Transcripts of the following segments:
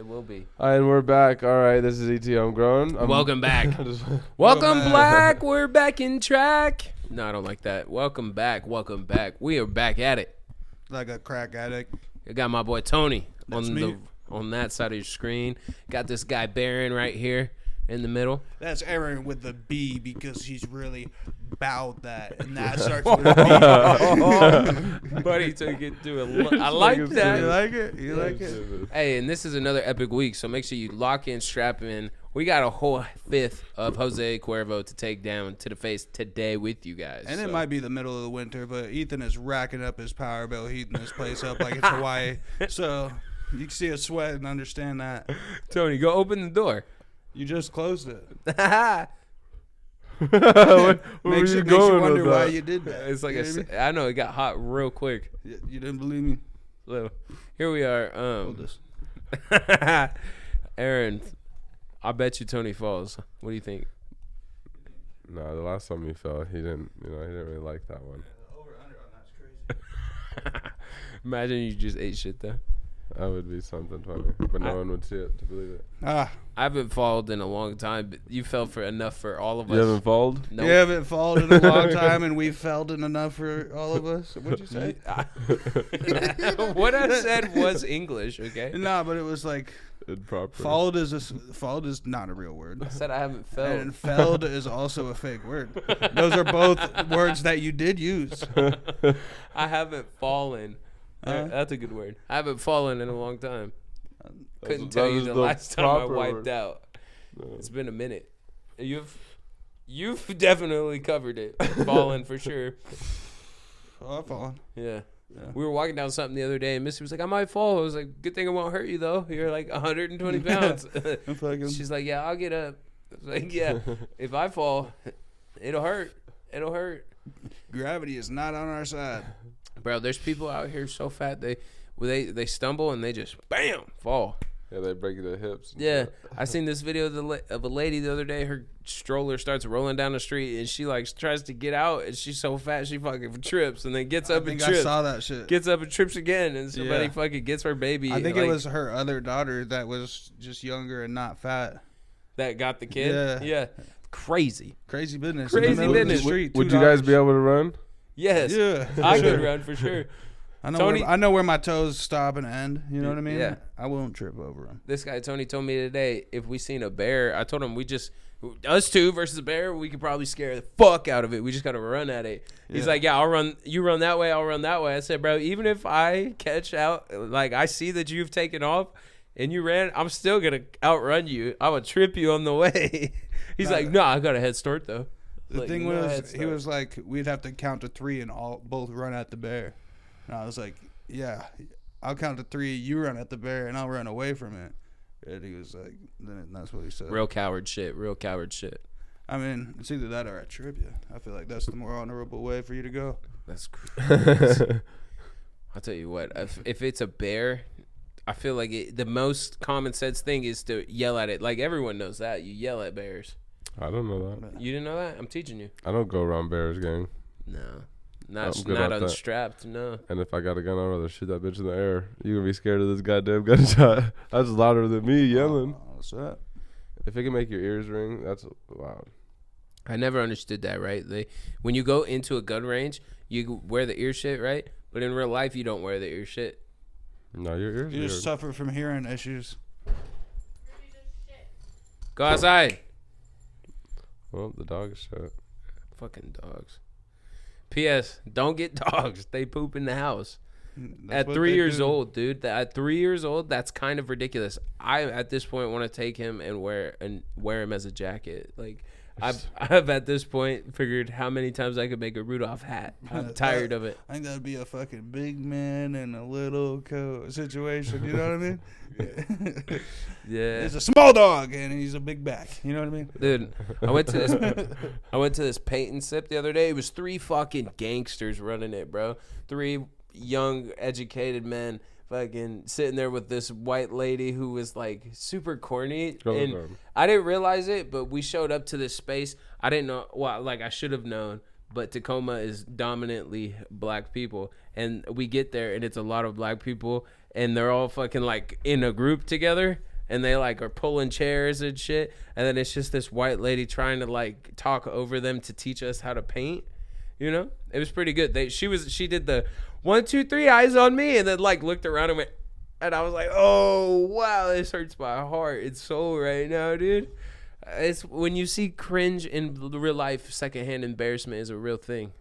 It will be. All right, and we're back. All right, this is ET Homegrown. Welcome back. Welcome back. We're back in track. No, I don't like that. Welcome back. Welcome back. We are back at it. Like a crack addict. I got my boy Tony Me. on that side of your screen. Got this guy Baron right here in the middle. That's Aaron with the B because he's really about that. And that starts with a B. Buddy took it to I like that. You like it? You like it? Hey, and this is another epic week, so make sure you lock in, strap in. We got a whole fifth of Jose Cuervo to take down to the face today with you guys. And it might be the middle of the winter, but Ethan is racking up his power bill, heating this place up like it's Hawaii. So you can see a sweat and understand that. Tony, go open the door. You just closed it. Makes you wonder why you did that. It's like I know it got hot real quick. You didn't believe me? So, here we are. Hold this. Aaron, I bet you Tony falls. What do you think? No, the last time he fell, he didn't really like that one. Over under on that's crazy. Imagine you just ate shit though. That would be something funny, but no one would see it to believe it. Ah, I haven't fallen in a long time, but you fell for enough for all of us. You haven't fallen? Nope. You haven't fallen in a long time, and we've felled in enough for all of us. What'd you say? What I said was English, okay? No, but it was like Improper. followed is not a real word. I said I haven't fell. And felled is also a fake word. Those are both words that you did use. I haven't fallen. That's a good word. I haven't fallen in a long time. Couldn't tell you the last time I wiped out. No. It's been a minute. You've definitely covered it. Fallen for sure. Oh, I've fallen. Yeah. We were walking down something the other day, and Missy was like, I might fall. I was like, good thing it won't hurt you, though. You're like 120 pounds. She's like, yeah, I'll get up. I was like, yeah, if I fall, it'll hurt. It'll hurt. Gravity is not on our side. Bro, there's people out here so fat, they stumble and they just, bam, fall. Yeah, they break their hips. Yeah, I seen this video of a lady the other day. Her stroller starts rolling down the street, and she like tries to get out, and she's so fat she fucking trips, and then gets up and trips. I saw that shit. Gets up and trips again, and somebody fucking gets her baby. I think it was her other daughter that was just younger and not fat. That got the kid. Yeah. Crazy business. Would you guys be able to run? Yes. Yeah. I could run for sure. I know where my toes stop and end. You know what I mean? Yeah. I won't trip over them. This guy Tony told me today, if we seen a bear, I told him us two versus a bear, we could probably scare the fuck out of it. We just gotta run at it. He's like, yeah, I'll run. You run that way, I'll run that way. I said, bro, even if I catch out, like I see that you've taken off and you ran, I'm still gonna outrun you. I would trip you on the way. He's like, no, I got a head start though. The thing was, he was like, we'd have to count to 3 and both run at the bear. And I was like, yeah, I'll count to 3. You run at the bear, and I'll run away from it. And he was like, then that's what he said. Real coward shit. I mean, it's either that or I trip you. I feel like that's the more honorable way for you to go. That's crazy. I'll tell you what, if it's a bear, I feel like the most common sense thing is to yell at it. Like, everyone knows that. You yell at bears. I don't know that. You didn't know that? I'm teaching you. I don't go around bears, gang. No. Not unstrapped, no. And if I got a gun, I'd rather shoot that bitch in the air. You gonna be scared of this goddamn gunshot. That's louder than me yelling. What's that? If it can make your ears ring, that's loud. I never understood that, right? When you go into a gun range, you wear the ear shit, right? But in real life, you don't wear the ear shit. No, your ears. You just suffer from hearing issues. Go outside. Well, the dog is shut. Fucking dogs. P.S. Don't get dogs. They poop in the house. At 3 years old, dude. At 3 years old, that's kind of ridiculous. I, at this point, want to take him and wear him as a jacket. Like, I've at this point figured how many times I could make a Rudolph hat. I'm tired of it. I think that would be a fucking big man and a little situation. You know what I mean? Yeah. He's a small dog and he's a big back. You know what I mean? Dude, I went to this paint and sip the other day. It was 3 fucking gangsters running it, bro. 3 young, educated men fucking sitting there with this white lady who was like super corny. And I didn't realize it, but we showed up to this space. I didn't know, well, like I should have known, but Tacoma is dominantly black people. And we get there and it's a lot of black people and they're all fucking like in a group together. and they like are pulling chairs and shit, and then it's just this white lady trying to like talk over them to teach us how to paint. You know, it was pretty good. She did the 1, 2, 3 eyes on me, and then like looked around and went, and I was like, oh wow, this hurts my heart and soul right now, dude. It's when you see cringe in real life, secondhand embarrassment is a real thing,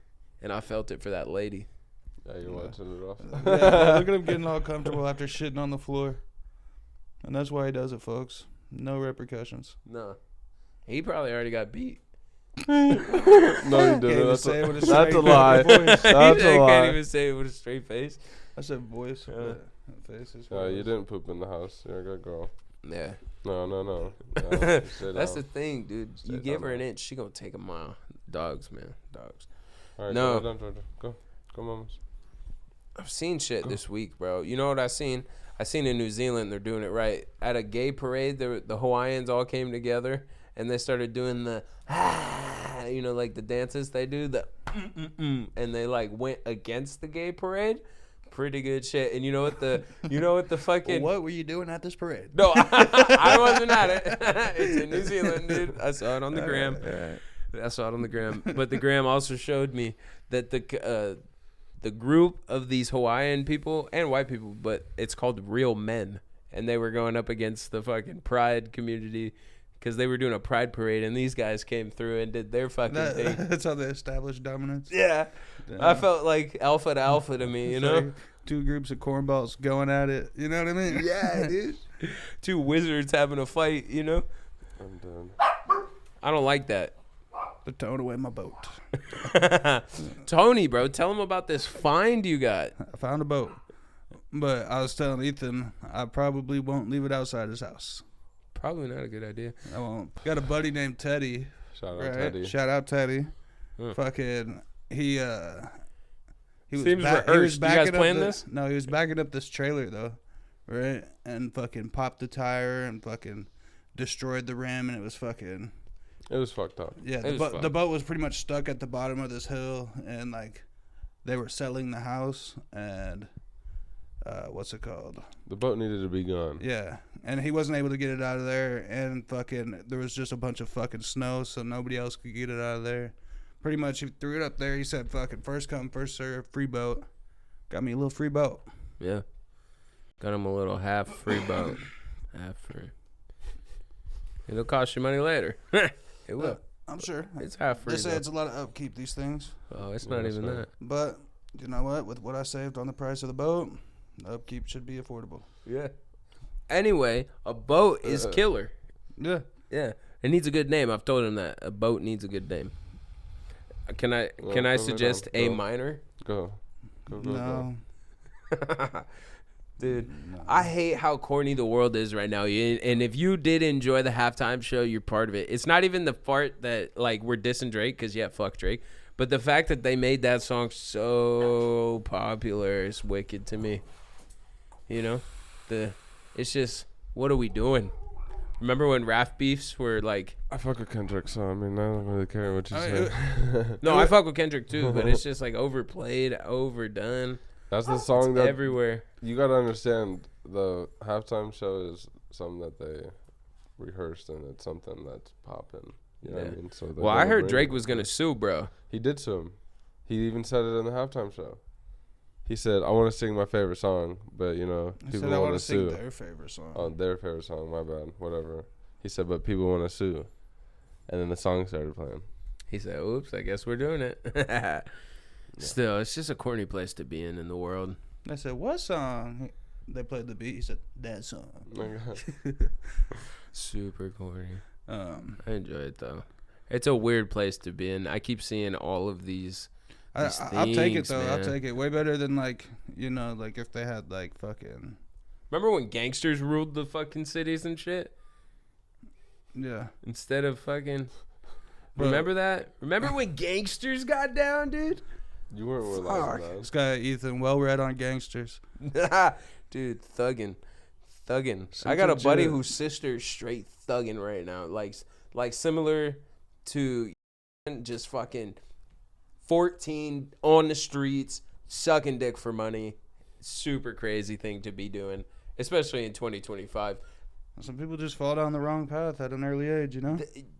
and I felt it for that lady. Yeah, you're watching it off. Yeah, look at him getting all comfortable after shitting on the floor. And that's why he does it, folks. No repercussions. No. He probably already got beat. No, you didn't. That's a lie. That's a I lie. can't even say it with a straight face. I said voice. Face is No, you didn't poop in the house. You're a good girl. Yeah. No. That's the thing, dude. You give her an inch, she gonna take a mile. Dogs, man. Dogs. All right, no. Go, Georgia. Go, mamas. I've seen shit this week, bro. You know what I seen? I seen in New Zealand, they're doing it right. At a gay parade, the Hawaiians all came together, and they started doing the, you know, like the dances they do, the and they like went against the gay parade. Pretty good shit. And you know what the fucking... Well, what were you doing at this parade? No, I wasn't at it. It's in New Zealand, dude. I saw it on the gram. I saw it on the gram. But the gram also showed me that the group of these Hawaiian people and white people, but it's called Real Men, and they were going up against the fucking pride community because they were doing a pride parade, and these guys came through and did their fucking thing. That's how they established dominance. Yeah. I felt like alpha to alpha to me, you know? Like 2 groups of cornballs going at it. You know what I mean? Yeah, dude. 2 wizards having a fight, you know? I'm done. I don't like that. They're towing away my boat. Tony, bro, tell him about this find you got. I found a boat. But I was telling Ethan, I probably won't leave it outside his house. Probably not a good idea. I won't. Got a buddy named Teddy. Shout out Teddy. Shout out Teddy. Huh. Fucking, he was Seems rehearsed. You guys playing this? No, he was backing up this trailer though, right? And fucking popped the tire and fucking destroyed the rim, and it was fucking. It was fucked up. Yeah, the boat was pretty much stuck at the bottom of this hill, and like they were selling the house, and what's it called? The boat needed to be gone. Yeah, and he wasn't able to get it out of there, and fucking there was just a bunch of fucking snow, so nobody else could get it out of there. Pretty much, he threw it up there. He said, "Fucking first come, first serve, free boat." Got me a little free boat. Yeah, got him a little half free boat. Half free. It'll cost you money later. It will. I'm sure. It's half free. They say it's a lot of upkeep, these things. Oh, it's not even that. But you know what? With what I saved on the price of the boat, the upkeep should be affordable. Yeah. Anyway, a boat is killer. Yeah. Yeah. It needs a good name. I've told him that. A boat needs a good name. Can I suggest A minor? Go. No. Dude, no. I hate how corny the world is right now. And if you did enjoy the halftime show, you're part of it. It's not even the part that, like, we're dissing Drake, because, yeah, fuck Drake. But the fact that they made that song so popular is wicked to me. You know? It's just, what are we doing? Remember when rap beefs were, like... I fuck with Kendrick, so, I mean, I don't really care what you say. No, I fuck with Kendrick, too, but it's just, like, overplayed, overdone. That's the song that everywhere. You gotta understand, the halftime show is something that they rehearsed, and it's something that's popping. You know what I mean? So well, I heard Drake was gonna sue, bro. He did sue him. He even said it in the halftime show. He said, "I want to sing my favorite song, but you know, people want to sue." Their favorite song. Oh, their favorite song. My bad. Whatever. He said, "But people want to sue," and then the song started playing. He said, "Oops, I guess we're doing it." Yeah. Still, it's just a corny place to be in the world. I said, "What song?" They played the beat. He said, "That song." Super corny. I enjoy it though. It's a weird place to be in. I keep seeing all of these. I'll take it though. Man. I'll take it way better than like like if they had like fucking. Remember when gangsters ruled the fucking cities and shit? Yeah. Instead of fucking. Remember that? Remember when gangsters got down, dude? You weren't alive, man. This guy Ethan, well read on gangsters. Dude, thuggin'. I got a buddy whose sister's straight thuggin' right now, like similar to just fucking 14 on the streets, sucking dick for money. Super crazy thing to be doing, especially in 2025. Some people just fall down the wrong path at an early age, you know?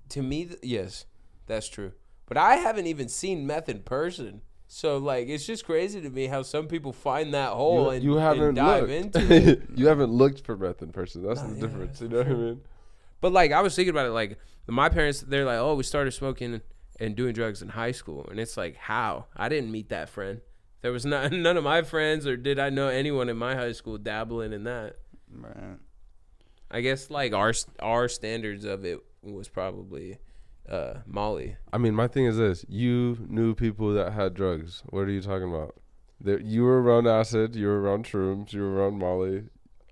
To me, yes, that's true. But I haven't even seen meth in person. So, like, it's just crazy to me how some people find that hole and dive into it. You haven't looked for meth in person. That's the difference. You know what I mean? But, like, I was thinking about it. Like, my parents, they're like, oh, we started smoking and doing drugs in high school. And it's like, how? I didn't meet that friend. There was none of my friends, or did I know anyone in my high school dabbling in that. Right. I guess, like, our standards of it was probably Molly. I mean, my thing is this. You knew people that had drugs. What are you talking about? You were around acid. You were around shrooms. You were around Molly.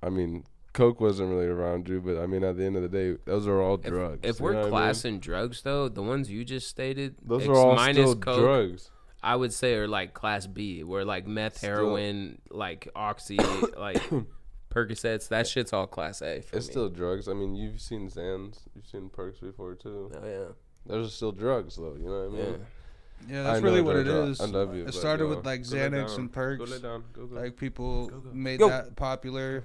I mean, Coke wasn't really around you, but, I mean, at the end of the day, those are all drugs. If we're classing drugs, though, the ones you just stated, those are all still Coke, drugs. I would say are, like, class B, where, like, meth, heroin, like, oxy, like... Percocets, that shit's all class A for me. It's still drugs. I mean, you've seen Xans, you've seen Perks before too. Oh yeah, those are still drugs though. You know what I mean? Yeah, that's really what it is. I love you. It started with like Xanax and Perks. Go lay down. Go. Like people made that popular,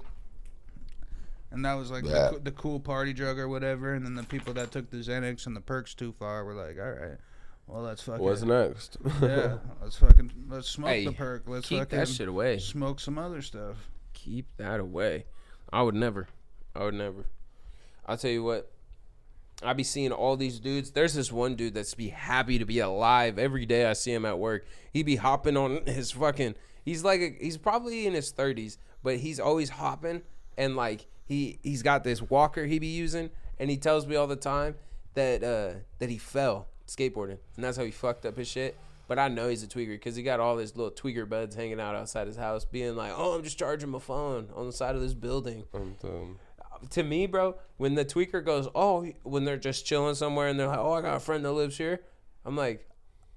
and that was like the cool party drug or whatever. And then the people that took the Xanax and the Perks too far were like, all right, well let's fucking. What's next? Yeah, let's smoke the Perk. Let's keep that shit away. Smoke some other stuff. Keep that away. I would never. I'll tell you what. I be seeing all these dudes. There's this one dude that's be happy to be alive every day. I see him at work. He be hopping on his fucking. He's probably in his 30s, but he's always hopping, and like he's got this walker he be using, and he tells me all the time that he fell skateboarding, and that's how he fucked up his shit. But I know he's a tweaker because he got all his little tweaker buds hanging out outside his house being like, oh, I'm just charging my phone on the side of this building. To me, bro, when the tweaker goes, when they're just chilling somewhere and they're like, oh, I got a friend that lives here. I'm like,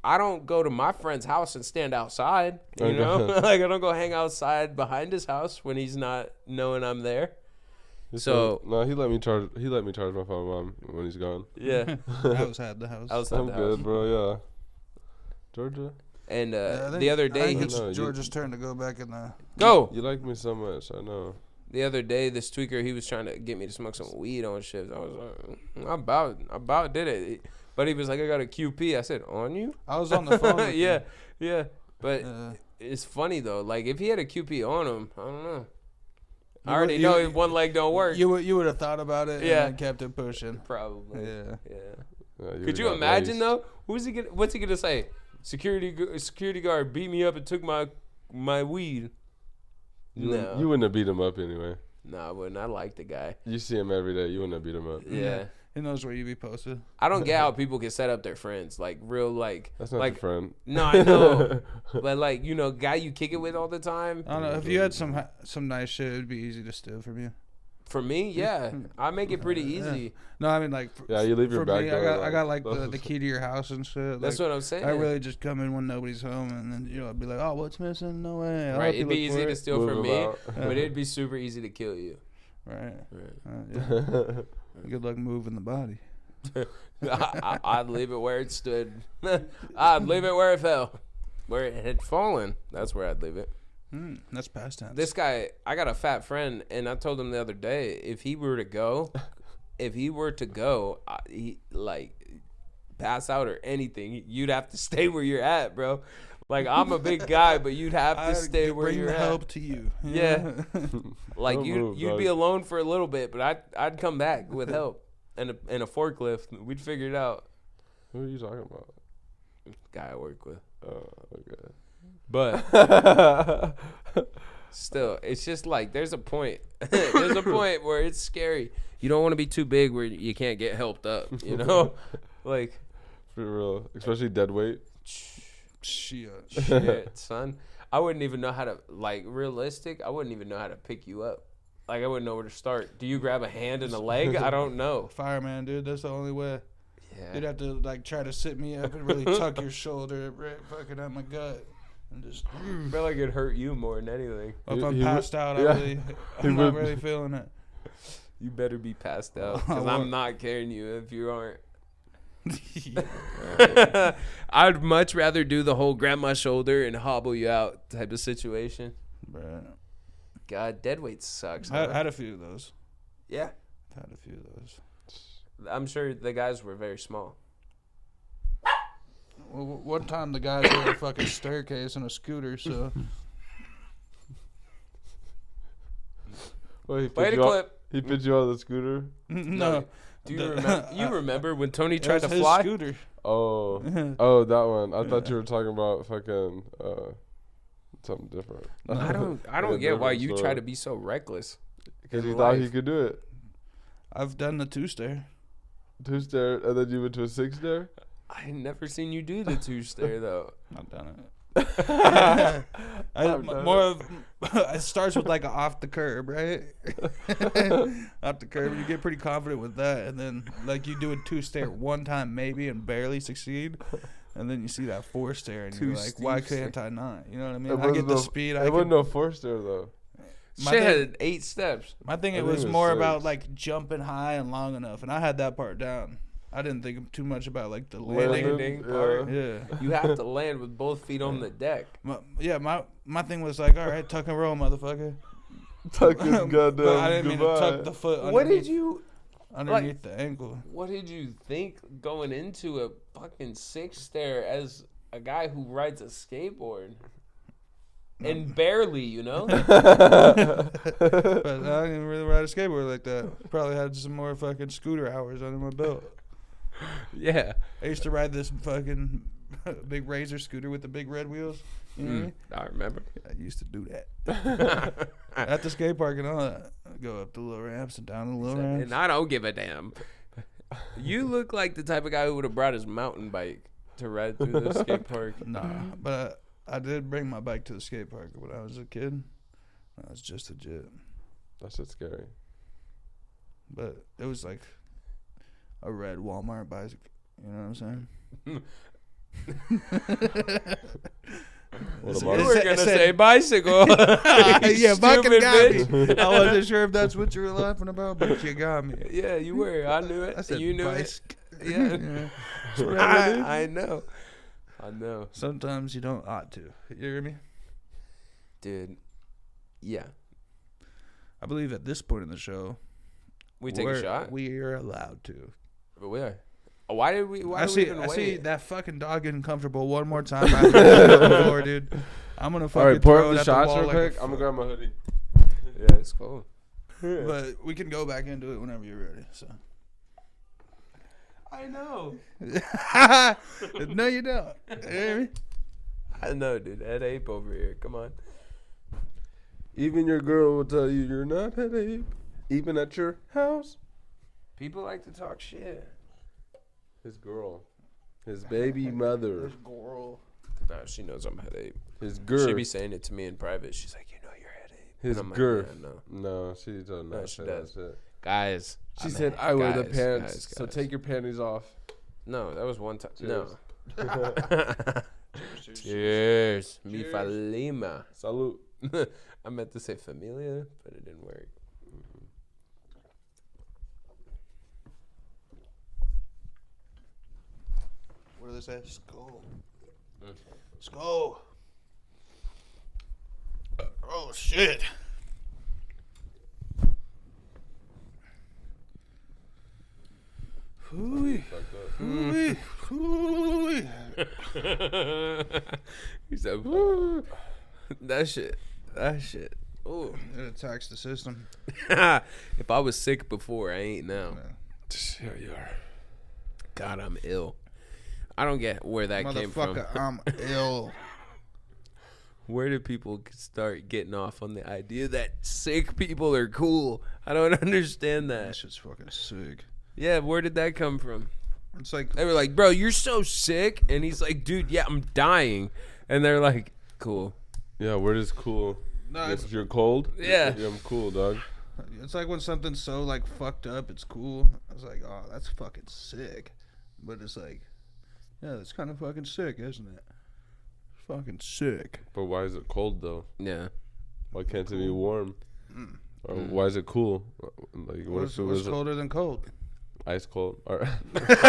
I don't go to my friend's house and stand outside, you know? Like, I don't go hang outside behind his house when he's not knowing I'm there. So no, he let me charge my phone, Mom, when he's gone. Yeah. Outside the house. I'm good, bro, yeah. Georgia. And the other day, I think it's Georgia's turn to go back in the. Go. You like me so much, I know. The other day, this tweaker, he was trying to get me to smoke some weed on shift. I was like, I about did it, but he was like, I got a QP. I said, on you? I was on the phone. With yeah. But it's funny though. Like if he had a QP on him, I don't know. I already know one leg don't work. You would have thought about it. Yeah. And kept it pushing. Probably. Yeah. Could you imagine though? What's he gonna say? Security guard beat me up and took my weed. No. You wouldn't have beat him up anyway. No, I wouldn't. I like the guy. You see him every day. You wouldn't have beat him up. Yeah. He knows where you be posted. I don't get how people can set up their friends. Like, real, like... That's not like, your friend. No, I know. But, like, you know, guy you kick it with all the time. I don't know. If you had some nice shit, it'd be easy to steal from you. For me, yeah. I make it pretty easy. Yeah. No, I mean, like... you leave your back door. I got like, the key to your house and shit. That's what I'm saying. I really just come in when nobody's home, and then, you know, I'd be like, oh, what's missing? No way. Right, it'd be easy to steal from me, but it'd be super easy to kill you. Right. Yeah. Good luck moving the body. I'd leave it where it stood. I'd leave it where it fell. Where it had fallen. That's where I'd leave it. That's past tense. This guy, I got a fat friend, and I told him the other day, if he were to go, he, like, pass out or anything, you'd have to stay where you're at, bro. Like, I'm a big guy, but you'd have to stay where you're at. Bring the help to you. Yeah. Like, you'd be alone for a little bit, but I'd come back with help and a forklift. We'd figure it out. Who are you talking about? Guy I work with. Oh, okay. But still, it's just like there's a point. There's a point where it's scary. You don't want to be too big where you can't get helped up, you know? Like, for real. Especially dead weight. Shit, son. I wouldn't even know how to, like, realistic, I wouldn't even know how to pick you up. Like, I wouldn't know where to start. Do you grab a hand and a leg? I don't know. Fireman, dude. That's the only way. Yeah. You'd have to, like, try to sit me up and really tuck your shoulder right fucking at my gut. And just... I feel like it'd hurt you more than anything. If I'm passed out, I'm not really feeling it. You better be passed out, because I'm not carrying you if you aren't. I'd much rather do the whole grab my shoulder and hobble you out type of situation. Right. God, deadweight sucks. I had a few of those. Yeah. had a few of those. I'm sure the guys were very small. Well, one time the guys were a fucking staircase and a scooter, so. Well, Play the clip. He put you on the scooter? No. Do you remember? You remember when Tony It tried was to his fly? scooter. Oh, that one. I thought you were talking about fucking something different. I don't get why you try to be so reckless. Because he thought he could do it. I've done the 2-stair. 2-stair, and then you went to a 6-stair? I never seen you do the 2-stair though. I've done it. It starts with like a off the curb, right? Off the curb, you get pretty confident with that, and then like you do a 2-stair one time maybe and barely succeed, and then you see that 4-stair and you're like, why can't I not? You know what I mean? I get the speed. It wasn't no 4-stair though. Shit had 8 steps. My thing, it was more about like jumping high and long enough, and I had that part down. I didn't think too much about like the landing part. Yeah. You have to land with both feet on the deck. My thing was like, all right, tuck and roll, motherfucker. Tuck his goddamn. But I didn't mean to tuck the foot underneath the ankle. What did you think going into a fucking 6-stair as a guy who rides a skateboard? And barely, you know? But I didn't really ride a skateboard like that. Probably had some more fucking scooter hours under my belt. Yeah. I used to ride this fucking big Razor scooter with the big red wheels. You know what I mean? I remember. I used to do that. At the skate park and all that. I'd go up the little ramps and down the little ramps. And I don't give a damn. You look like the type of guy who would have brought his mountain bike to ride through the skate park. Nah, but I did bring my bike to the skate park when I was a kid. I was just legit. That shit's scary. But it was like a red Walmart bicycle. You know what I'm saying? You were going to say bicycle. Yeah, fucking got me. Bitch. I wasn't sure if that's what you were laughing about, but you got me. Yeah, you were. I knew it. I said you knew bicycle. it. Yeah. I know. I know. Sometimes you don't ought to. You hear me? Dude. Yeah. I believe at this point in the show, We take a shot? We are allowed to. But we are. Why did we I see wait? that fucking dog getting comfortable one more time after the floor, dude. I'm going to fucking All right, pour throw up it the at shots the wall real like quick. I'm going to grab my hoodie. Yeah, it's cool. But we can go back into it whenever you're ready. So. I know. No, you don't. You hear me? I know, dude. Head ape over here. Come on. Even your girl will tell you you're not head ape. Even at your house. People like to talk shit. His girl. His baby mother. His girl. No, she knows I'm head ape. His girl. She be saying it to me in private. She's like, you know you're head ape. His And I'm girth. Like, yeah, No, she doesn't know. No, she does. That shit. Guys. She I'm said, head- I wear the guys, pants, guys, so guys. take your panties off. No, that was one time. Cheers. No. Cheers. Mi Cheers. falima. Salute. I meant to say familia, but it didn't work. What do they say? Skull. Skull. Oh, shit. Hooey. Hooey. Hooey. He said, "Woo." That shit. Ooh. It attacks the system. If I was sick before, I ain't now. Yeah, you are. God, I'm ill. I don't get where that came from. Motherfucker, I'm ill. Where do people start getting off on the idea that sick people are cool? I don't understand That that. shit's fucking sick. Yeah, where did that come from? It's like, They were like, bro, you're so sick. And he's like, dude, yeah, I'm dying. And they're like, cool. Yeah, where does cool? no, If you're cold? Yeah. Yeah, I'm cool, dog. it's like when something's so like fucked up, it's cool. I was like, oh, that's fucking sick. But it's like, yeah, it's kind of fucking sick, isn't it? Fucking sick. But why is it cold, though? Yeah. Why can't it be warm? Or why is it cool? Like, what if it What's was colder than cold? ice cold? Or That's what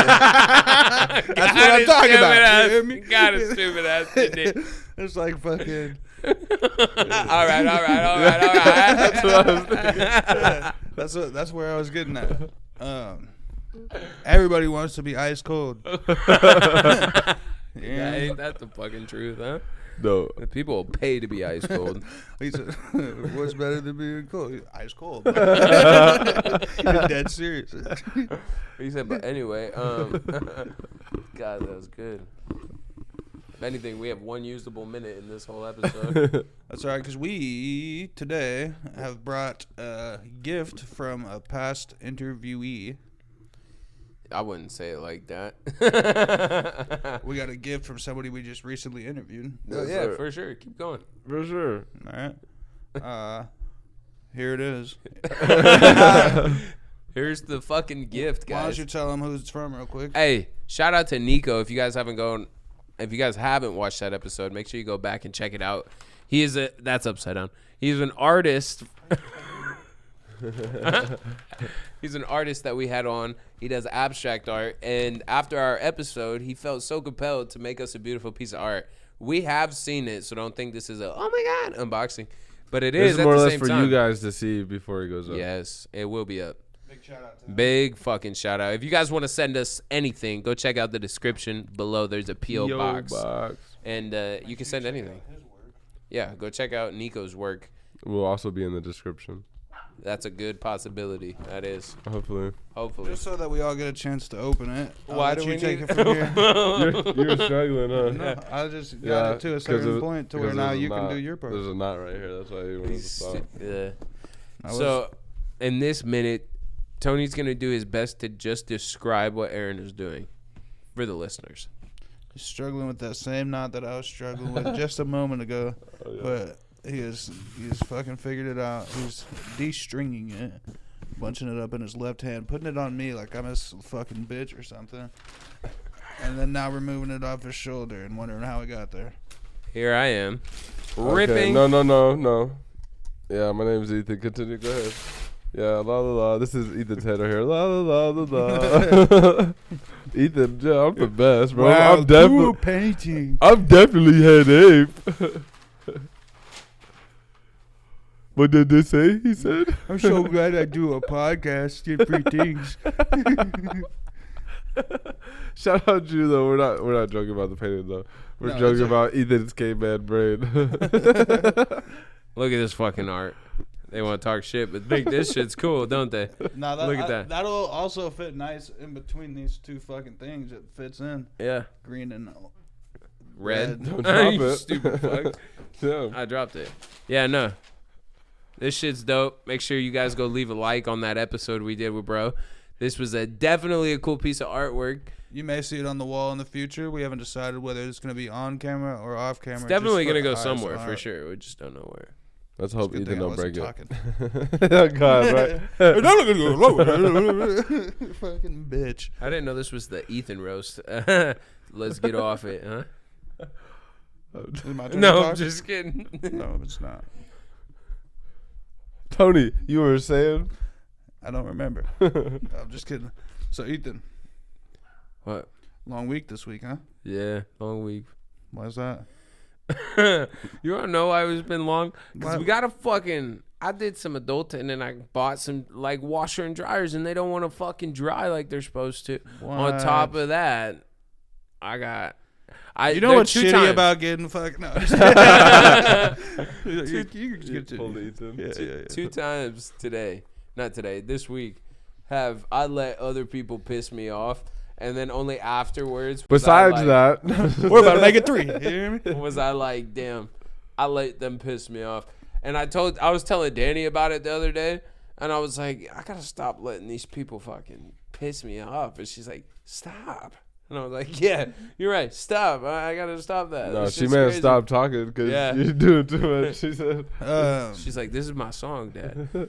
I'm talking about. You hear me? Got a stupid ass. It's like fucking. all right. That's what I was thinking. That's where I was getting at. Everybody wants to be ice cold. Yeah, ain't that the fucking truth, huh? No. People will pay to be ice cold. He said, "What's better than being cold? Ice cold." Dead serious. He said, but anyway, God, that was good. If anything, we have one usable minute in this whole episode. That's all right, because we today have brought a gift from a past interviewee. I wouldn't say it like that. We got a gift from somebody we just recently interviewed. Yeah, for sure. Keep going. For sure. All right. Here it is. Here's the fucking gift, guys. Why don't you tell them who it's from real quick? Hey, shout out to Nico. If you guys haven't watched that episode, make sure you go back and check it out. That's upside down. He's an artist. He's an artist that we had on. He does abstract art, and after our episode, he felt so compelled to make us a beautiful piece of art. We have seen it, so don't think this is a oh my god unboxing, but it's more at or the less same for time. you guys to see before it goes up. Yes, it will be up. Big shout out to him. Big fucking shout out. If you guys want to send us anything, go check out the description below. There's a P.O. box. And you can send anything. Yeah, go check out Nico's work. Will also be in the description. That's a good possibility. That is. Hopefully. Just so that we all get a chance to open it. Why do we take need- it from here? You're struggling, huh? No, I just got it to a certain point to where now you can do your part. There's a knot right here. That's why you wanted to stop. Yeah. So, in this minute, Tony's going to do his best to just describe what Aaron is doing for the listeners. He's struggling with that same knot that I was struggling with just a moment ago. Oh, yeah. But he's fucking figured it out. He's de-stringing it, bunching it up in his left hand, putting it on me like I'm a fucking bitch or something. And then now removing it off his shoulder and wondering how he got there. Here I am. Okay. Ripping. No. Yeah, my name's Ethan. Continue. Go ahead. Yeah, la la la. This is Ethan Taylor here. La la la la. Ethan, yeah, I'm the best, bro. Wow, I'm cool painting. definitely head ape. What did they say? He said. I'm so glad I do a podcast, get free things. Shout out you though. We're not joking about the painting though. We're joking about Ethan's caveman brain. Look at this fucking art. They want to talk shit, but think this shit's cool, don't they? Now Look at that. That'll also fit nice in between these two fucking things. It fits in. Yeah. Green and Red. Don't drop You it. stupid fuck. Yeah. I dropped it. Yeah, no. This shit's dope. Make sure you guys go leave a like on that episode we did with bro. This was definitely a cool piece of artwork. You may see it on the wall in the future. We haven't decided whether it's going to be on camera or off camera. It's definitely going to go somewhere for sure. We just don't know where. Let's hope Good Ethan thing I don't break wasn't it. Oh God, right? Fucking bitch. I didn't know this was the Ethan roast. Let's get off it, huh? Is it my turn No, to I'm talk? just kidding. No, it's not. Tony, you were saying? I don't remember. I'm just kidding. So, Ethan, What? long week this week, huh? Yeah, long week. Why's that? You want to know why it's been long? Because Why? we got I did some adulting and I bought some like washer and dryers and they don't want to fucking dry like they're supposed to. What? On top of that, You know what's shitty times. about getting fucking... No, you get to... Pulled Ethan. Yeah. 2 times today, not today, this week, have I let other people piss me off, and then only afterwards. Besides that, We're about to make it 3. You hear me? was I like, damn, I let them piss me off. And I was telling Danny about it the other day, and I was like, I gotta stop letting these people fucking piss me off. And she's like, stop. And I was like, yeah, you're right. Stop. I gotta stop that. no, This she shit's may have crazy. stopped talking because Yeah. you're doing too much. She said. She's like, this is my song, Dad.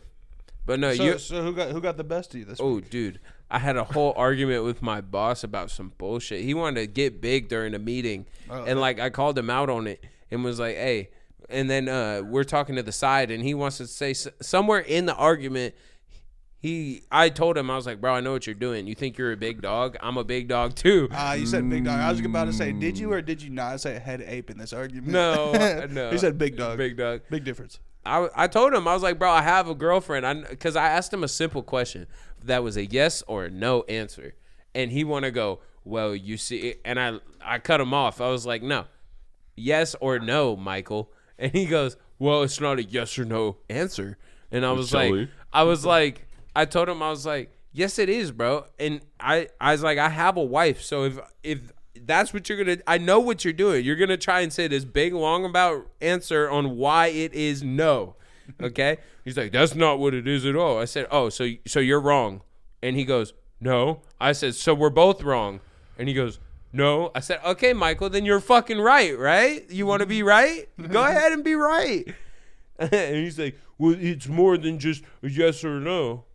But no, So who got the best of you this week? Oh, dude, I had a whole argument with my boss about some bullshit. He wanted to get big during a meeting, and like I called him out on it and was like, "Hey," and then we're talking to the side, and he wants to say somewhere in the argument. I told him, I was like, "Bro, I know what you're doing. You think you're a big dog? I'm a big dog too." You said big dog. I was about to say, did you or did you not say head ape in this argument? No, no. You said big dog. Big dog. Big difference. I told him, I was like, bro, I have a girlfriend. Because I asked him a simple question that was a yes or a no answer. And he want to go, well, you see, and I cut him off. I was like, no, yes or no, Michael. And he goes, well, it's not a yes or no answer. And I was like, I told him, I was like, yes, it is, bro. And I was like, I have a wife. So if that's what you're going to, I know what you're doing. You're going to try and say this big, long about answer on why it is no. Okay. He's like, that's not what it is at all. I said, oh, so you're wrong. And he goes, no. I said, so we're both wrong. And he goes, no. I said, okay, Michael, then you're fucking right? You want to be right? Go ahead and be right. And he's like, well, it's more than just a yes or no.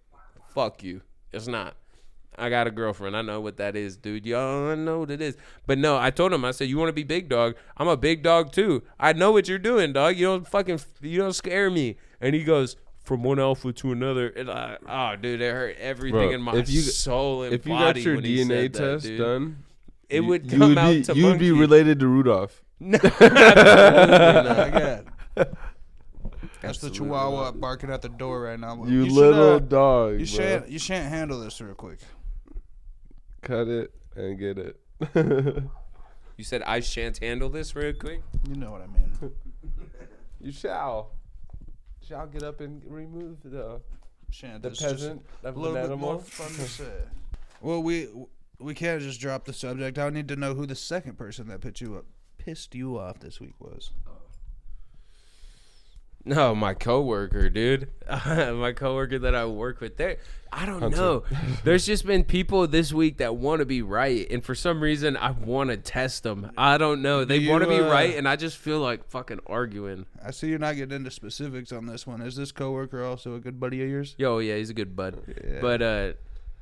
Fuck you. It's not. I got a girlfriend. I know what that is, dude. Y'all know what it is. But no, I told him, I said, you want to be big dog? I'm a big dog too. I know what you're doing, dog. You don't scare me. And he goes, from one alpha to another. And dude, it hurt everything in my soul and body. If you got your DNA test done, it would come out to you would be related to Rudolph. No, absolutely not. That's the Chihuahua barking at the door right now. You little dog. You shan't handle this real quick. Cut it and get it. You said I shan't handle this real quick? You know what I mean. You shall get up and remove the peasant of an animal. Fun to say. Well, we can't just drop the subject. I need to know who the second person that pissed you off this week was. No, my coworker, dude. My coworker that I work with there. I don't know. There's just been people this week that want to be right, and for some reason, I want to test them. I don't know. They want to be right, and I just feel like fucking arguing. I see you're not getting into specifics on this one. Is this coworker also a good buddy of yours? Yo, yeah, he's a good bud. Yeah.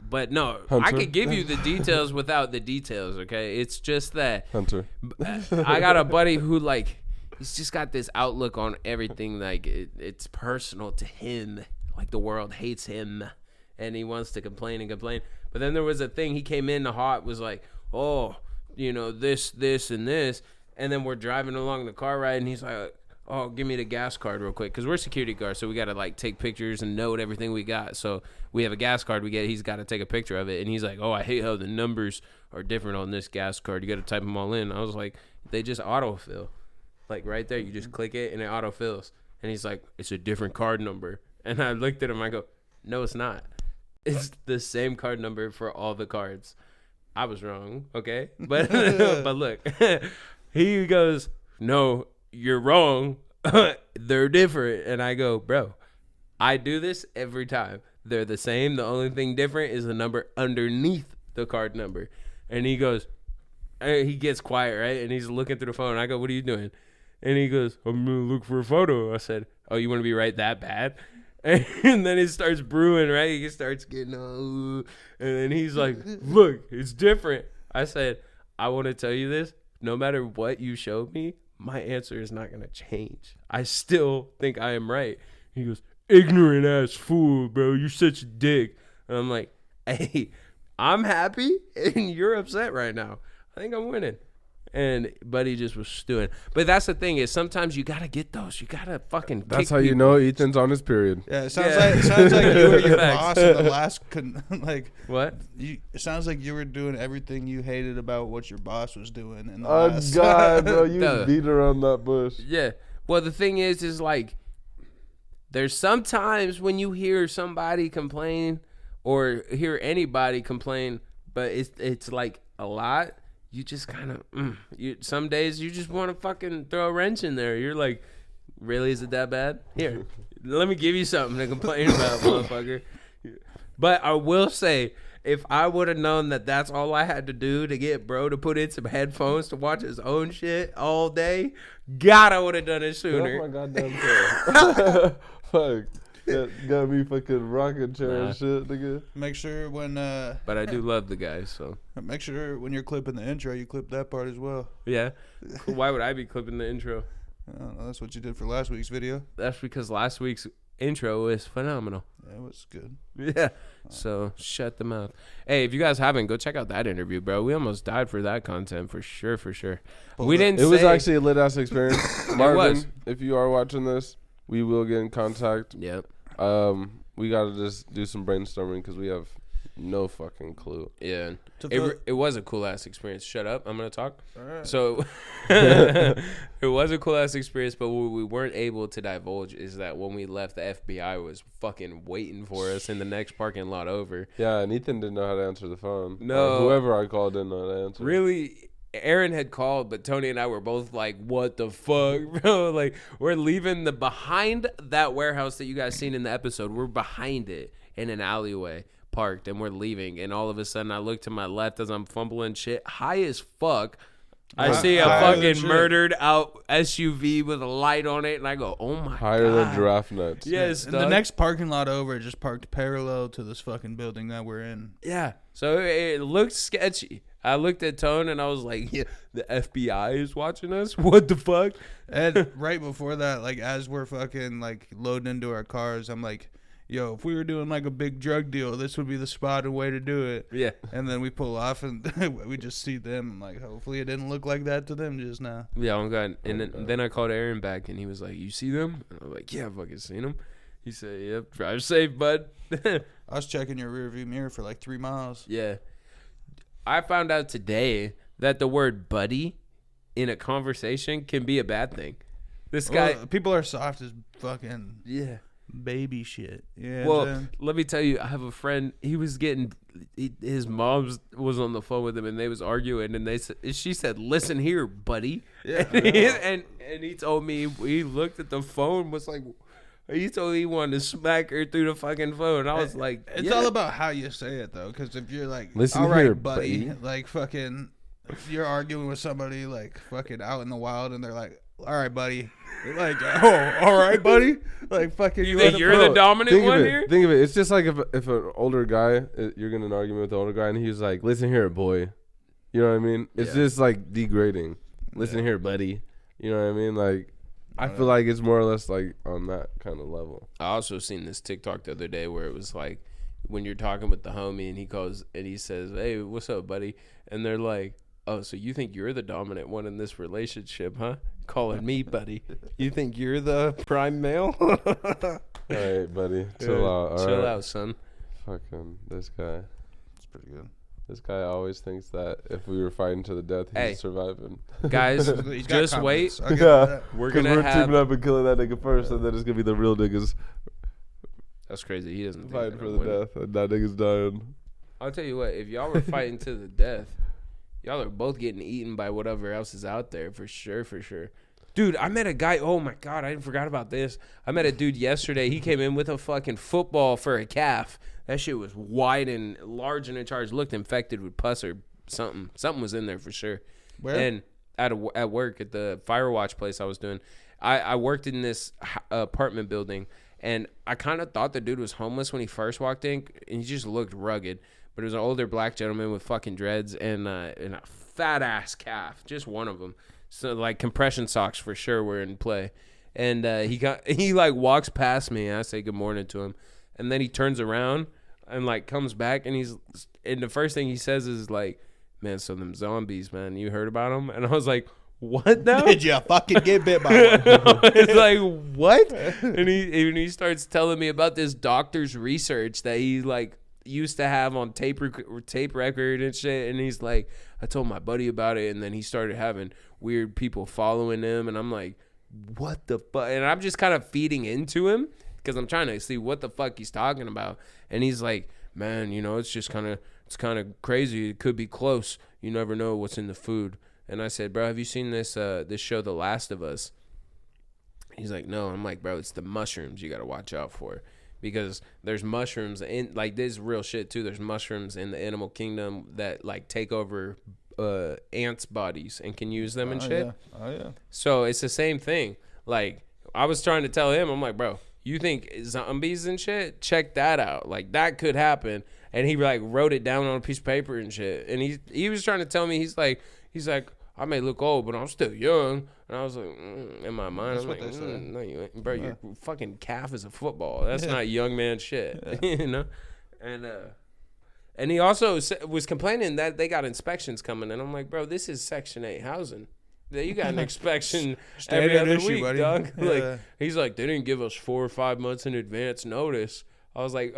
But no, Hunter. I could give you the details without the details. Okay, it's just that Hunter. I got a buddy who he's just got this outlook on everything. Like it's personal to him. Like the world hates him, and he wants to complain and complain. But then there was a thing. He came in the hot was like, oh, this, and this. And then we're driving along the car ride, and he's like, oh, give me the gas card real quick. Because we're security guards, so we got to take pictures and note everything we got. So we have a gas card we get. He's got to take a picture of it. And he's like, oh, I hate how the numbers are different on this gas card. You got to type them all in. I was like, they just autofill. Like right there, you just click it and it autofills. And he's like, it's a different card number. And I looked at him, I go, no, it's not. It's the same card number for all the cards. I was wrong, okay? But but look, he goes, no, you're wrong. They're different. And I go, bro, I do this every time. They're the same. The only thing different is the number underneath the card number. And he goes, he gets quiet, right? And he's looking through the phone. I go, what are you doing? And he goes, I'm going to look for a photo. I said, oh, you want to be right that bad? And then he starts brewing, right? He starts getting all, and then he's like, look, it's different. I said, I want to tell you this. No matter what you showed me, my answer is not going to change. I still think I am right. He goes, ignorant ass fool, bro. You're such a dick. And I'm like, hey, I'm happy and you're upset right now. I think I'm winning. And Buddy just was stewing. But that's the thing is sometimes you got to get those. You got to fucking That's how you know Ethan's on his period. Yeah, it sounds like you were your boss in the last what? It sounds like you were doing everything you hated about what your boss was doing in the last. Oh God, bro, you beat around that bush. Yeah. Well, the thing is there's sometimes when you hear somebody complain or hear anybody complain, but it's like a lot. You just kind of, some days you just want to fucking throw a wrench in there. You're like, really, is it that bad? Here, let me give you something to complain about, motherfucker. But I will say, if I would have known that that's all I had to do to get bro to put in some headphones to watch his own shit all day, God, I would have done it sooner. Oh my goddamn God. Fuck. Got me fucking rocking chair and shit, nigga. Make sure when but I do love the guys, so make sure when you're clipping the intro, you clip that part as well. Yeah. Why would I be clipping the intro? I don't know, that's what you did for last week's video. That's because last week's intro was phenomenal. Yeah, it was good. Yeah. So shut the mouth. Hey, if you guys haven't, go check out that interview, bro. We almost died for that content for sure. It was actually a lit ass experience. Marvin, if you are watching this, we will get in contact. Yep. We gotta just do some brainstorming because we have no fucking clue. Yeah. It was a cool ass experience. Shut up. I'm gonna talk. All right. So it was a cool ass experience, but what we weren't able to divulge is that when we left, the FBI was fucking waiting for us in the next parking lot over. Yeah, and Ethan didn't know how to answer the phone. No. Whoever I called didn't know how to answer. Really, Aaron had called, but Tony and I were both like, what the fuck, bro? Like, we're leaving behind that warehouse that you guys seen in the episode. We're behind it in an alleyway, parked, and we're leaving. And all of a sudden, I look to my left as I'm fumbling shit, high as fuck. I see a fucking murdered out SUV with a light on it, and I go, oh my god. Higher than giraffe nuts. Yes, and the next parking lot over, just parked parallel to this fucking building that we're in. Yeah. So it looked sketchy. I looked at Tone and I was like, yeah, the FBI is watching us? What the fuck? And right before that, like, as we're fucking, like, loading into our cars, I'm like, yo, if we were doing, like, a big drug deal, this would be the spot and way to do it. Yeah. And then we pull off and we just see them. I'm like, hopefully it didn't look like that to them just now. Yeah, oh god. And then I called Aaron back and he was like, you see them? And I was like, yeah, I fucking seen them. He said, yep, drive safe, bud. I was checking your rearview mirror for, like, 3 miles. Yeah. I found out today that the word buddy in a conversation can be a bad thing. This guy... Well, people are soft as fucking... Yeah. Baby shit. Yeah. Well, let me tell you, I have a friend. He was his mom was on the phone with him, and they was arguing. And she said, "Listen here, buddy." Yeah. and he told me he looked at the phone, was like, he told me he wanted to smack her through the fucking phone. I was like, it's all about how you say it though, because if you're like, listen all right, here, buddy, like fucking, you're arguing with somebody like fucking out in the wild, and they're like, all right, buddy. Like, oh, all right, buddy. Like, fucking. You think you're the dominant one here? Think of it. It's just like if an older guy, you're getting an argument with an older guy, and he's like, "Listen here, boy." You know what I mean? It's just like degrading. Listen here, buddy. You know what I mean? Like, I feel like it's more or less like on that kind of level. I also seen this TikTok the other day where it was like when you're talking with the homie and he goes and he says, "Hey, what's up, buddy?" And they're like, "Oh, so you think you're the dominant one in this relationship, huh? Calling me buddy. You think you're the prime male?" All right, buddy. Chill out. All Chill right. out, son. Fucking this guy. It's pretty good. This guy always thinks that if we were fighting to the death, he's surviving. Guys, He's got just wait. confidence. Yeah. We're 'Cause gonna we're have. teaming up and killing that nigga first, and then it's gonna be the real niggas That's crazy. He doesn't think fighting that for I'm the winning. death, and that nigga's dying. I'll tell you what. If y'all were fighting to the death, y'all are both getting eaten by whatever else is out there for sure. For sure. Dude, I met a guy. Oh my god, I forgot about this. I met a dude yesterday. He came in with a fucking football for a calf. That shit was wide and large and in charge. Looked infected with pus or something. Something was in there for sure. Where? And at work at the fire watch place I was doing. I worked in this apartment building, and I kind of thought the dude was homeless when he first walked in, and he just looked rugged. But it was an older black gentleman with fucking dreads and a fat ass calf, just one of them. So like compression socks for sure were in play, and he like walks past me, and I say good morning to him, and then he turns around and like comes back, and the first thing he says is like, "Man, so them zombies, man, you heard about them?" And I was like, "What now?" Did you fucking get bit by one? It's like, what? And he starts telling me about this doctor's research that he like used to have on tape record and shit. And he's like, I told my buddy about it, and then he started having weird people following him, and I'm like, what the fuck? And I'm just kind of feeding into him because I'm trying to see what the fuck he's talking about. And he's like, man, you know, it's kind of crazy. It could be close. You never know what's in the food. And I said, bro, have you seen this show, The Last of Us? He's like, no. I'm like, bro, it's the mushrooms you got to watch out for. Because there's mushrooms in, like, this is real shit, too. There's mushrooms in the animal kingdom that, like, take over ants' bodies and can use them and shit. Yeah. Oh, yeah. So it's the same thing. Like, I was trying to tell him, I'm like, bro, you think zombies and shit? Check that out. Like, that could happen. And he, like, wrote it down on a piece of paper and shit. And he was trying to tell me, he's like, I may look old, but I'm still young. And I was like, in my mind, That's I'm what like, they say. no, you ain't. Bro, your fucking calf is a football. That's not young man shit, you know? And he also was complaining that they got inspections coming. And I'm like, bro, this is Section 8 housing. You got an inspection Standard every other issue, week, buddy. dog. Yeah. Like he's like, they didn't give us 4 or 5 months in advance notice. I was like,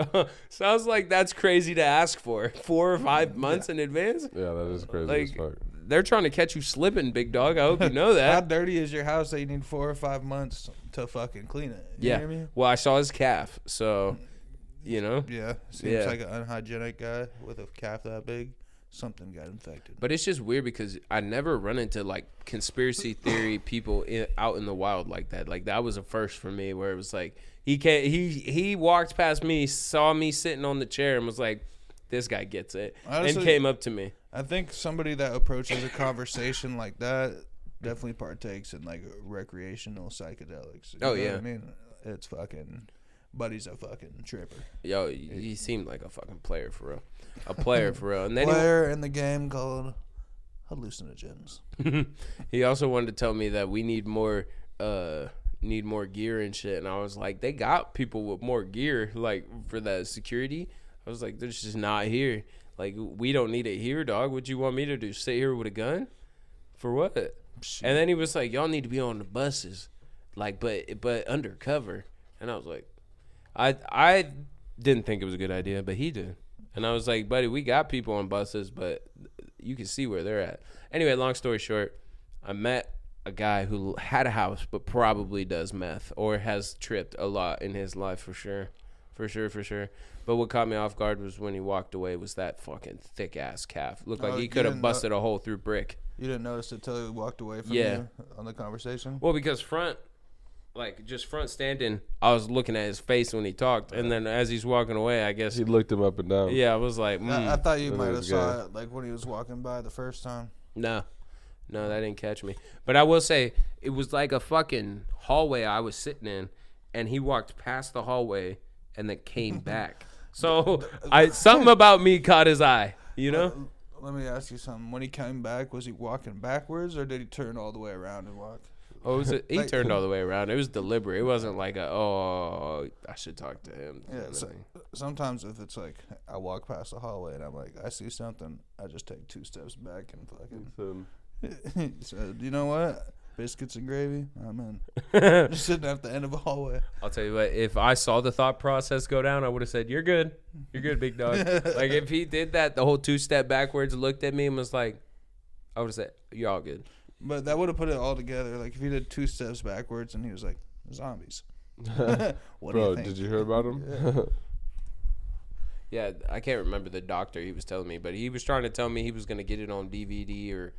sounds like that's crazy to ask for. 4 or 5 months in advance? Yeah, that is crazy as fuck. They're trying to catch you slipping, big dog. I hope you know that. How dirty is your house that you need 4 or 5 months to fucking clean it? You Yeah. hear me? Well, I saw his calf, so, you know. Yeah. Seems like an unhygienic guy with a calf that big. Something got infected. But it's just weird because I never run into like conspiracy theory people out in the wild like that. Like that was a first for me, where it was like he walked past me, saw me sitting on the chair, and was like, "This guy gets it," honestly, and came up to me. I think somebody that approaches a conversation like that definitely partakes in like recreational psychedelics. You know what I mean, it's fucking. Buddy's a fucking tripper. Yo, he seemed like a fucking player for real. A player for real. And then player in the game called hallucinogens. He also wanted to tell me that we need more gear and shit. And I was like, they got people with more gear, like for that security. I was like, they're just not here. Like, we don't need it here, dog. What you want me to do? Sit here with a gun? For what? Shit. And then he was like, y'all need to be on the buses, like, but undercover. And I was like, I didn't think it was a good idea, but he did. And I was like, buddy, we got people on buses, but you can see where they're at. Anyway, long story short, I met a guy who had a house but probably does meth or has tripped a lot in his life for sure. For sure. But what caught me off guard was when he walked away was that fucking thick-ass calf. Looked like he could have busted a hole through brick. You didn't notice it until he walked away from you on the conversation? Well, because front standing, I was looking at his face when he talked, and then as he's walking away, I guess he looked him up and down. Yeah, I was like, I thought you might have saw it like when he was walking by the first time. No, that didn't catch me. But I will say it was like a fucking hallway I was sitting in, and he walked past the hallway and then came back. So something about me caught his eye, you know. Let me ask you something. When he came back, was he walking backwards or did he turn all the way around and walk? Oh, he turned all the way around. It was deliberate. It wasn't like I should talk to him. Yeah. Sometimes if it's like I walk past the hallway and I'm like, I see something, I just take 2 steps back and fucking. So you know what? Biscuits and gravy. I'm in. Just sitting at the end of a hallway. I'll tell you what. If I saw the thought process go down, I would have said, "You're good. You're good, big dog." Like if he did that, the whole 2-step backwards, looked at me and was like, I would have said, "You're all good." But that would have put it all together. Like if he did 2 steps backwards and he was like, "Zombies." What Bro, do you think? did you hear about him? Yeah, I can't remember the doctor he was telling me, but he was trying to tell me he was gonna get it on DVD or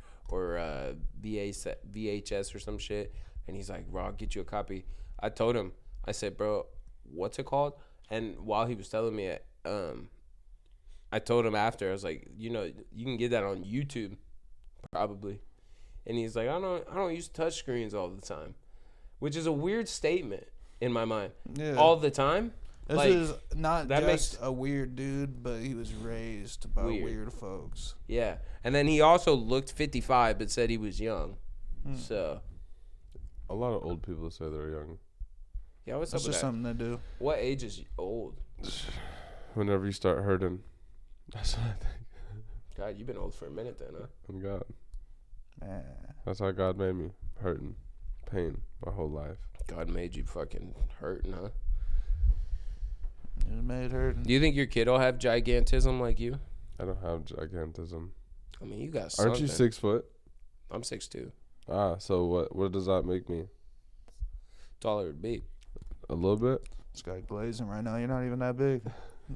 VHS or some shit, and he's like, "Bro, I'll get you a copy." I told him, I said, "Bro, what's it called?" And while he was telling me it, I told him after, I was like, "You know, you can get that on YouTube, probably." And he's like, I don't use touchscreens all the time," which is a weird statement in my mind. Yeah. All the time. This is not just a weird dude, but he was raised by weird folks. Yeah. And then he also looked 55 but said he was young. So. A lot of old people say they're young. Yeah, what's up with that? That's just something they do. What age is old? Whenever you start hurting. That's what I think. God, you've been old for a minute then, huh? I'm God. Man. That's how God made me. Hurting. Pain. My whole life. God made you fucking hurting, huh? It made hurting. Do you think your kid will have gigantism like you? I don't have gigantism. I mean, you got something. Aren't you 6 foot? I'm 6'2". So what does that make me? Taller would be. A little bit? This guy glazing right now. You're not even that big.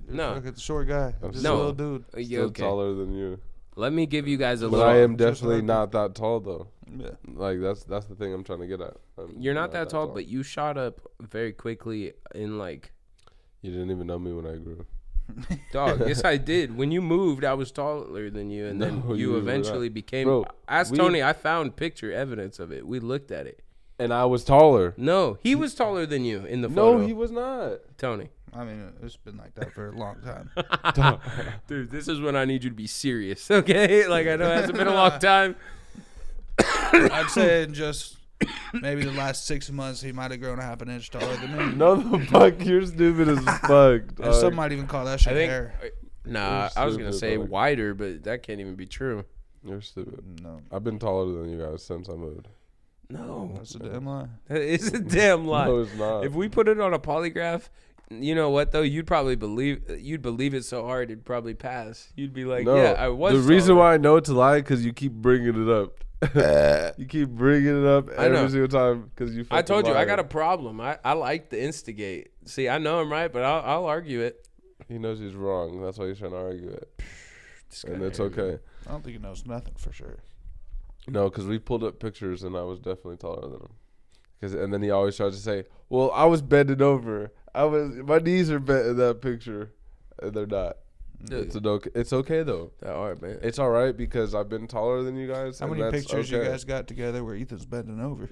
No. Look at the short guy. Just a little dude. Still taller than you. Let me give you guys a little. But I am definitely not that tall though. Yeah. Like that's the thing I'm trying to get at. You're not that tall, but you shot up very quickly in like. You didn't even know me when I grew. Dog, yes I did. When you moved, I was taller than you, and then you eventually became. Bro, ask Tony. I found picture evidence of it. We looked at it. And I was taller. No, he was taller than you in the photo. No, he was not. Tony. I mean, it's been like that for a long time. Dude, this is when I need you to be serious, okay? Like, I know it hasn't been a long time. I'd say in just maybe the last 6 months, he might have grown a half an inch taller than me. No, the fuck, you're stupid as fuck. And some might even call that shit hair. Nah, I was going to say wider, but that can't even be true. You're stupid. No. I've been taller than you guys since I moved. No. That's a damn lie. It's a damn lie. No, it's not. If we put it on a polygraph, you know what though? You'd believe it so hard it'd probably pass. You'd be like, no, yeah, I was. The reason why I know it's a lie because you keep bringing it up. You keep bringing it up every single time because you. I told you liar. I got a problem. I like to instigate. See, I know I'm right, but I'll argue it. He knows he's wrong. That's why he's trying to argue it, and it's okay. I don't think he knows nothing for sure. No, because we pulled up pictures and I was definitely taller than him. And then he always tries to say, "Well, I was bending over. My knees are bent in that picture, and they're not." Dude. It's okay though. All right, man. It's all right because I've been taller than you guys. How many pictures you guys got together where Ethan's bending over?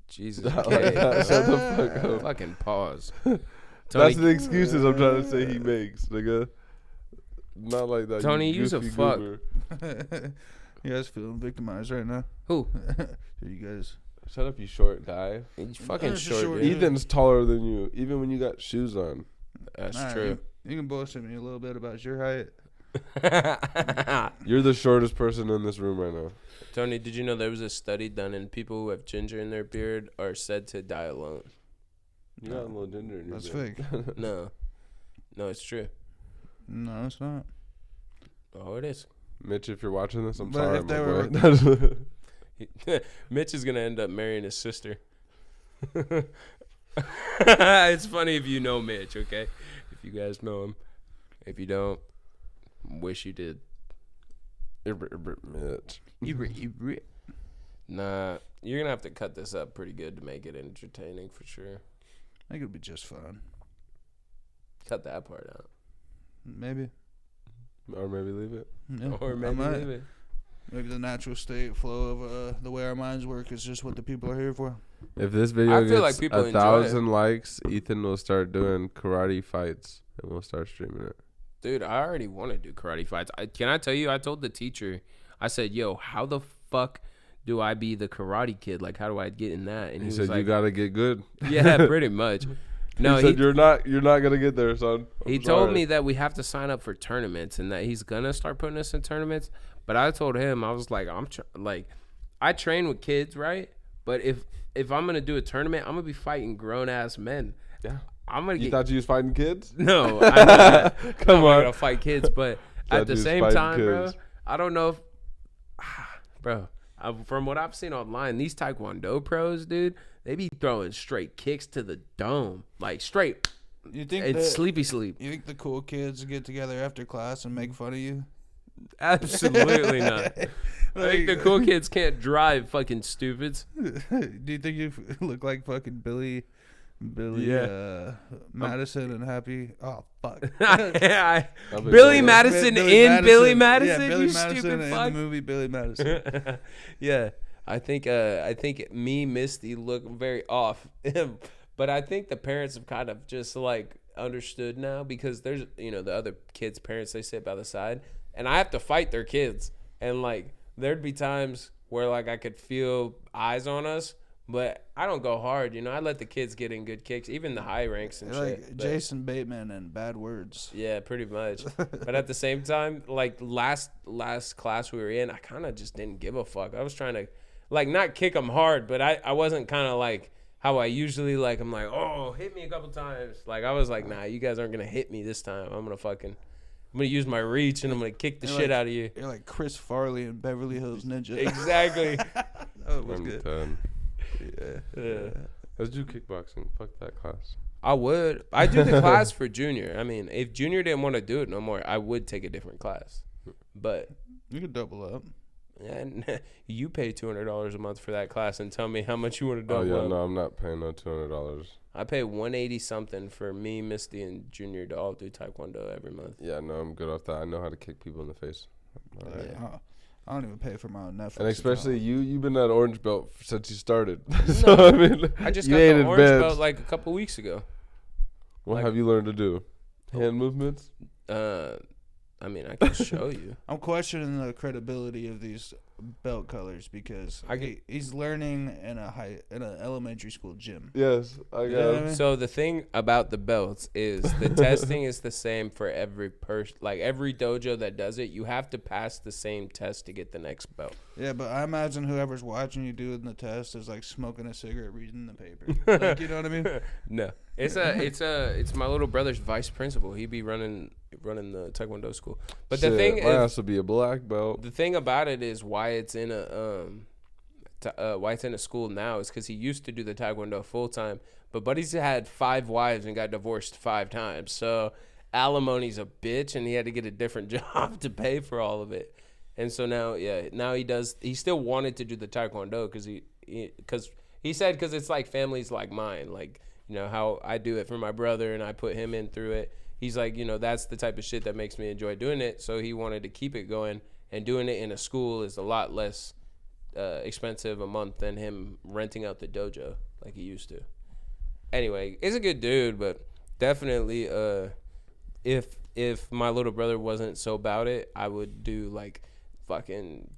Jesus. Not like that. Shut the fuck up. Fucking pause. That's the excuses I'm trying to say he makes, nigga. Not like that. Tony, use a fuck. You guys feeling victimized right now? Who? You guys. Shut up, you short guy. He's fucking That's short, short, dude. Ethan's taller than you, even when you got shoes on. That's Nah, true. You can bullshit me a little bit about your height. You're the shortest person in this room right now. Tony, did you know there was a study done and people who have ginger in their beard are said to die alone? You got a little ginger in your That's beard. fake. No, it's true. No, it's not. Oh, it is. Mitch, if you're watching this, I'm But sorry. if they my were- boy. Mitch is gonna end up marrying his sister. It's funny if you know Mitch, okay? If you guys know him. If you don't, wish you did. Mitch. Nah, you're gonna have to cut this up pretty good to make it entertaining for sure. I think it'll be just fun. Cut that part out. Maybe. Or maybe leave it. Yeah, Or I maybe might. leave it. Maybe the natural state flow of the way our minds work is just what the people are here for. If this video I feel gets like people enjoy 1,000 likes, Ethan will start doing karate fights and we'll start streaming it. Dude, I already want to do karate fights. Can I tell you, I told the teacher, I said, yo, how the fuck do I be the karate kid? Like, how do I get in that? And He was said like, you gotta get good. yeah, pretty much. No, he said you're not gonna get there, son. He told me that we have to sign up for tournaments and that he's gonna start putting us in tournaments. But I told him, I was like, I train with kids, right? But if I'm gonna do a tournament, I'm gonna be fighting grown ass men. Yeah. I'm gonna. You thought you was fighting kids? No, I know that. Come I'm on. not gonna fight kids, but at the you was same fighting time, bro, kids. I don't know if, bro. From what I've seen online, these Taekwondo pros, dude, they be throwing straight kicks to the dome, like straight. You think It's sleepy sleep. You think the cool kids get together after class and make fun of you? Absolutely not. I think the cool kids can't drive, fucking stupids. Do you think you look like fucking Billy Madison and Happy? Oh fuck. Billy Madison Billy Madison. Yeah, Billy you Madison stupid in fuck. the movie Billy Madison. Yeah, I think me Misty look very off, but I think the parents have kind of just like understood now because there's the other kids' parents, they sit by the side and I have to fight their kids, and like there'd be times where like I could feel eyes on us. But I don't go hard, I let the kids get in good kicks, even the high ranks and like shit. Jason Bateman and Bad Words. Yeah, pretty much. But at the same time, like last class we were in, I kind of just didn't give a fuck. I was trying to, like, not kick them hard, but I wasn't kind of like how I usually like. I'm like, oh, hit me a couple times. Like I was like, nah, you guys aren't gonna hit me this time. I'm gonna use my reach and I'm gonna kick the shit out of you. You're like Chris Farley in Beverly Hills Ninja. Exactly. Oh, it was good. 10. Yeah. Let's do kickboxing. Fuck that class. I would. I do the class for junior. I mean, if junior didn't want to do it no more, I would take a different class. But You could double up. and you pay $200 a month for that class and tell me how much you want to double up. No, I'm not paying no $200. I pay $180 something for me, Misty, and Junior to all do Taekwondo every month. Yeah, no, I'm good off that. I know how to kick people in the face. All right. Yeah. I don't even pay for my own Netflix. And especially account. you've been that orange belt since you started. So I mean, I just you got ain't the orange advanced. belt like a couple weeks ago. What like- have you learned to do? Hand movements? I mean, I can show you. I'm questioning the credibility of these belt colors because he's learning in an elementary school gym. Yes, I got it. So the thing about the belts is the testing is the same for every person. Like every dojo that does it, you have to pass the same test to get the next belt. Yeah, but I imagine whoever's watching you doing the test is like smoking a cigarette, reading the paper. Like, you know what I mean? No, it's my little brother's vice principal. He be running the Taekwondo school. But Shit, the thing has to be a black belt. The thing about it is why it's in a school now is because he used to do the Taekwondo full time, but Buddy's had 5 wives and got divorced 5 times. So alimony's a bitch, and he had to get a different job to pay for all of it. And so now he does. He still wanted to do the Taekwondo because he said because it's like families like mine, like you know how I do it for my brother and I put him in through it. He's like, you know, that's the type of shit that makes me enjoy doing it. So he wanted to keep it going, and doing it in a school is a lot less expensive a month than him renting out the dojo like he used to. Anyway, he's a good dude, but definitely if my little brother wasn't so about it, I would do like fucking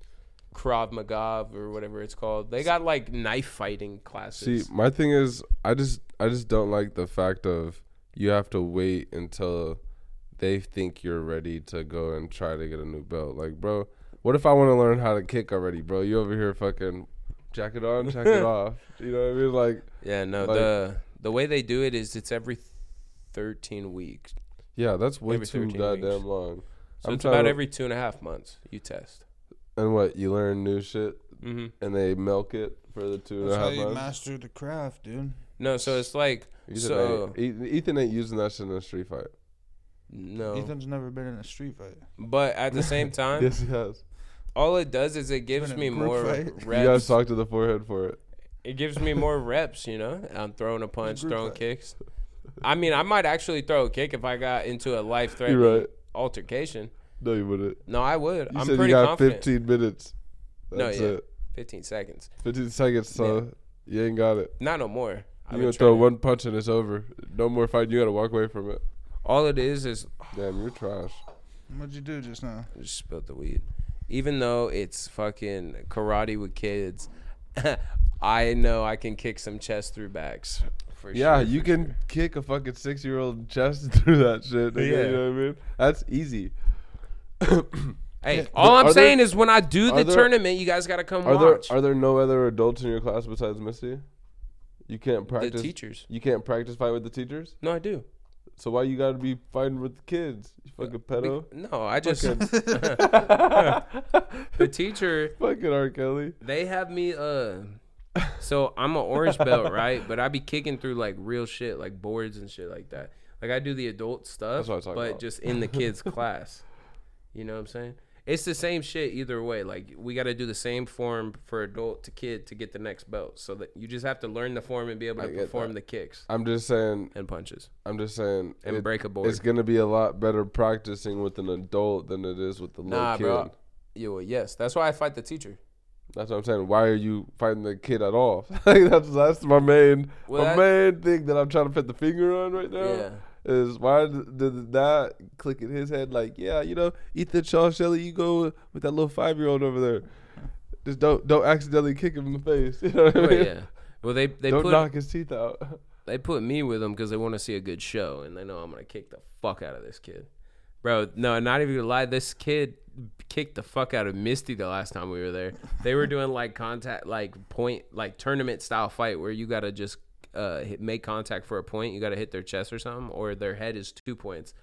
Krav Maga or whatever it's called. They got like knife fighting classes. See, my thing is I just don't like the fact of you have to wait until they think you're ready to go and try to get a new belt. Like, bro, what if I want to learn how to kick already, bro? You over here fucking jack it on, jack it off. You know what I mean? Like, yeah, no, like, the way they do it is it's every 13 weeks. Yeah, that's way too goddamn long. So it's about every 2.5 months you test. And what, you learn new shit, mm-hmm. and they milk it for the 2.5 months? That's how you master the craft, dude. No, so it's like... Ethan ain't using that shit in a street fight. No. Ethan's never been in a street fight. But at the same time... Yes, he has. All it does is it gives me more reps. You guys talk to the forehead for it. It gives me more reps, you know? I'm throwing a punch, throwing kicks. I mean, I might actually throw a kick if I got into a life-threatening altercation. No, you wouldn't. No, I would. You I'm said pretty you got confident. 15 minutes. That's it. 15 seconds. 15 seconds, so you ain't got it. Not no more. You're going to throw one punch and it's over. No more fight. You got to walk away from it. All it is... Damn, you're trash. What'd you do just now? I just spilled the weed. Even though it's fucking karate with kids, I know I can kick some chest through backs. Yeah, you can kick a fucking 6-year-old chest through that shit. Yeah. You know what I mean? That's easy. Hey, all I'm saying is when I do the tournament, you guys got to come watch. Are there no other adults in your class besides Misty? You can't practice. The teachers. You can't practice fight with the teachers? No, I do. So why you got to be fighting with the kids? You fucking pedo. No, I just... The teacher... Fucking R. Kelly. They have me... So I'm an orange belt, right? But I be kicking through like real shit, like boards and shit like that. Like I do the adult stuff, but about. Just in the kids' class. You know what I'm saying? It's the same shit either way. Like we got to do the same form for adult to kid to get the next belt. So that you just have to learn the form and be able to perform the kicks. I'm just saying. And punches. I'm just saying. And break a board. It's gonna be a lot better practicing with an adult than it is with the little kid. Bro. Yeah, well, yes. That's why I fight the teacher. That's what I'm saying. Why are you fighting the kid at all? that's my main thing that I'm trying to put the finger on right now. Yeah. Is why did that click in his head like, yeah, you know, Ethan Shaw Shelley, you go with that little 5-year-old over there. Just don't accidentally kick him in the face. You know what I mean? Yeah. Well, they don't knock his teeth out. They put me with them because they want to see a good show, and they know I'm gonna kick the fuck out of this kid. Bro, no, not even gonna lie. This kid kicked the fuck out of Misty the last time we were there. They were doing like contact, like point, like tournament style fight where you gotta just make contact for a point. You gotta hit their chest or something, or their head is 2 points.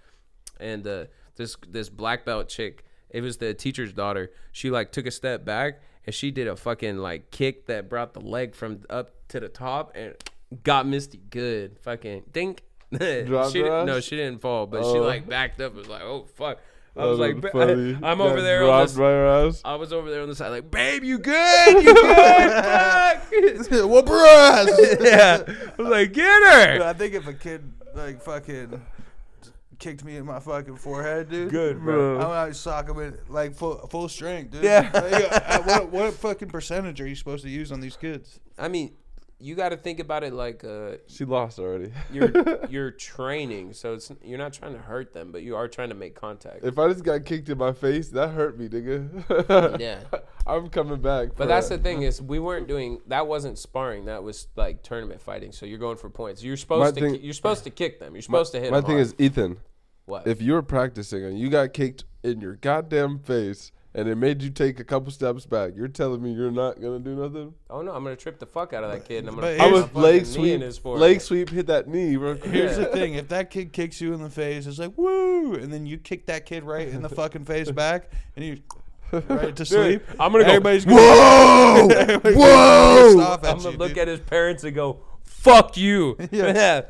And this black belt chick, it was the teacher's daughter. She like took a step back and she did a fucking like kick that brought the leg from up to the top and got Misty good. Fucking dink. She didn't fall, but she like backed up and was like, oh fuck. I was like, I'm over there on this. I was over there on the side, like, babe, you good? You good? Fuck. Whoop her ass. Yeah. I was like, get her. I think if a kid like fucking kicked me in my fucking forehead, dude. Good, bro. I'm gonna sock him in like full strength, dude. Yeah. Like, what fucking percentage are you supposed to use on these kids? I mean, you got to think about it like she lost already. you're training, so you're not trying to hurt them, but you are trying to make contact. If I just got kicked in my face, that hurt me, nigga. Yeah, I'm coming back. But that's the thing is we weren't doing that. Wasn't sparring. That was like tournament fighting. So you're going for points. You're supposed to kick them. You're supposed to hit them. My thing is, Ethan. What? If you were practicing and you got kicked in your goddamn face and it made you take a couple steps back, you're telling me you're not gonna do nothing? Oh no, I'm gonna trip the fuck out of that kid and I'm gonna. I was leg sweep, hit that knee. Here's the thing: if that kid kicks you in the face, it's like woo, and then you kick that kid right in the fucking face back, and you right to sleep. I'm gonna go. Everybody's whoa, whoa! I'm gonna look at his parents and go, "Fuck you." Yeah.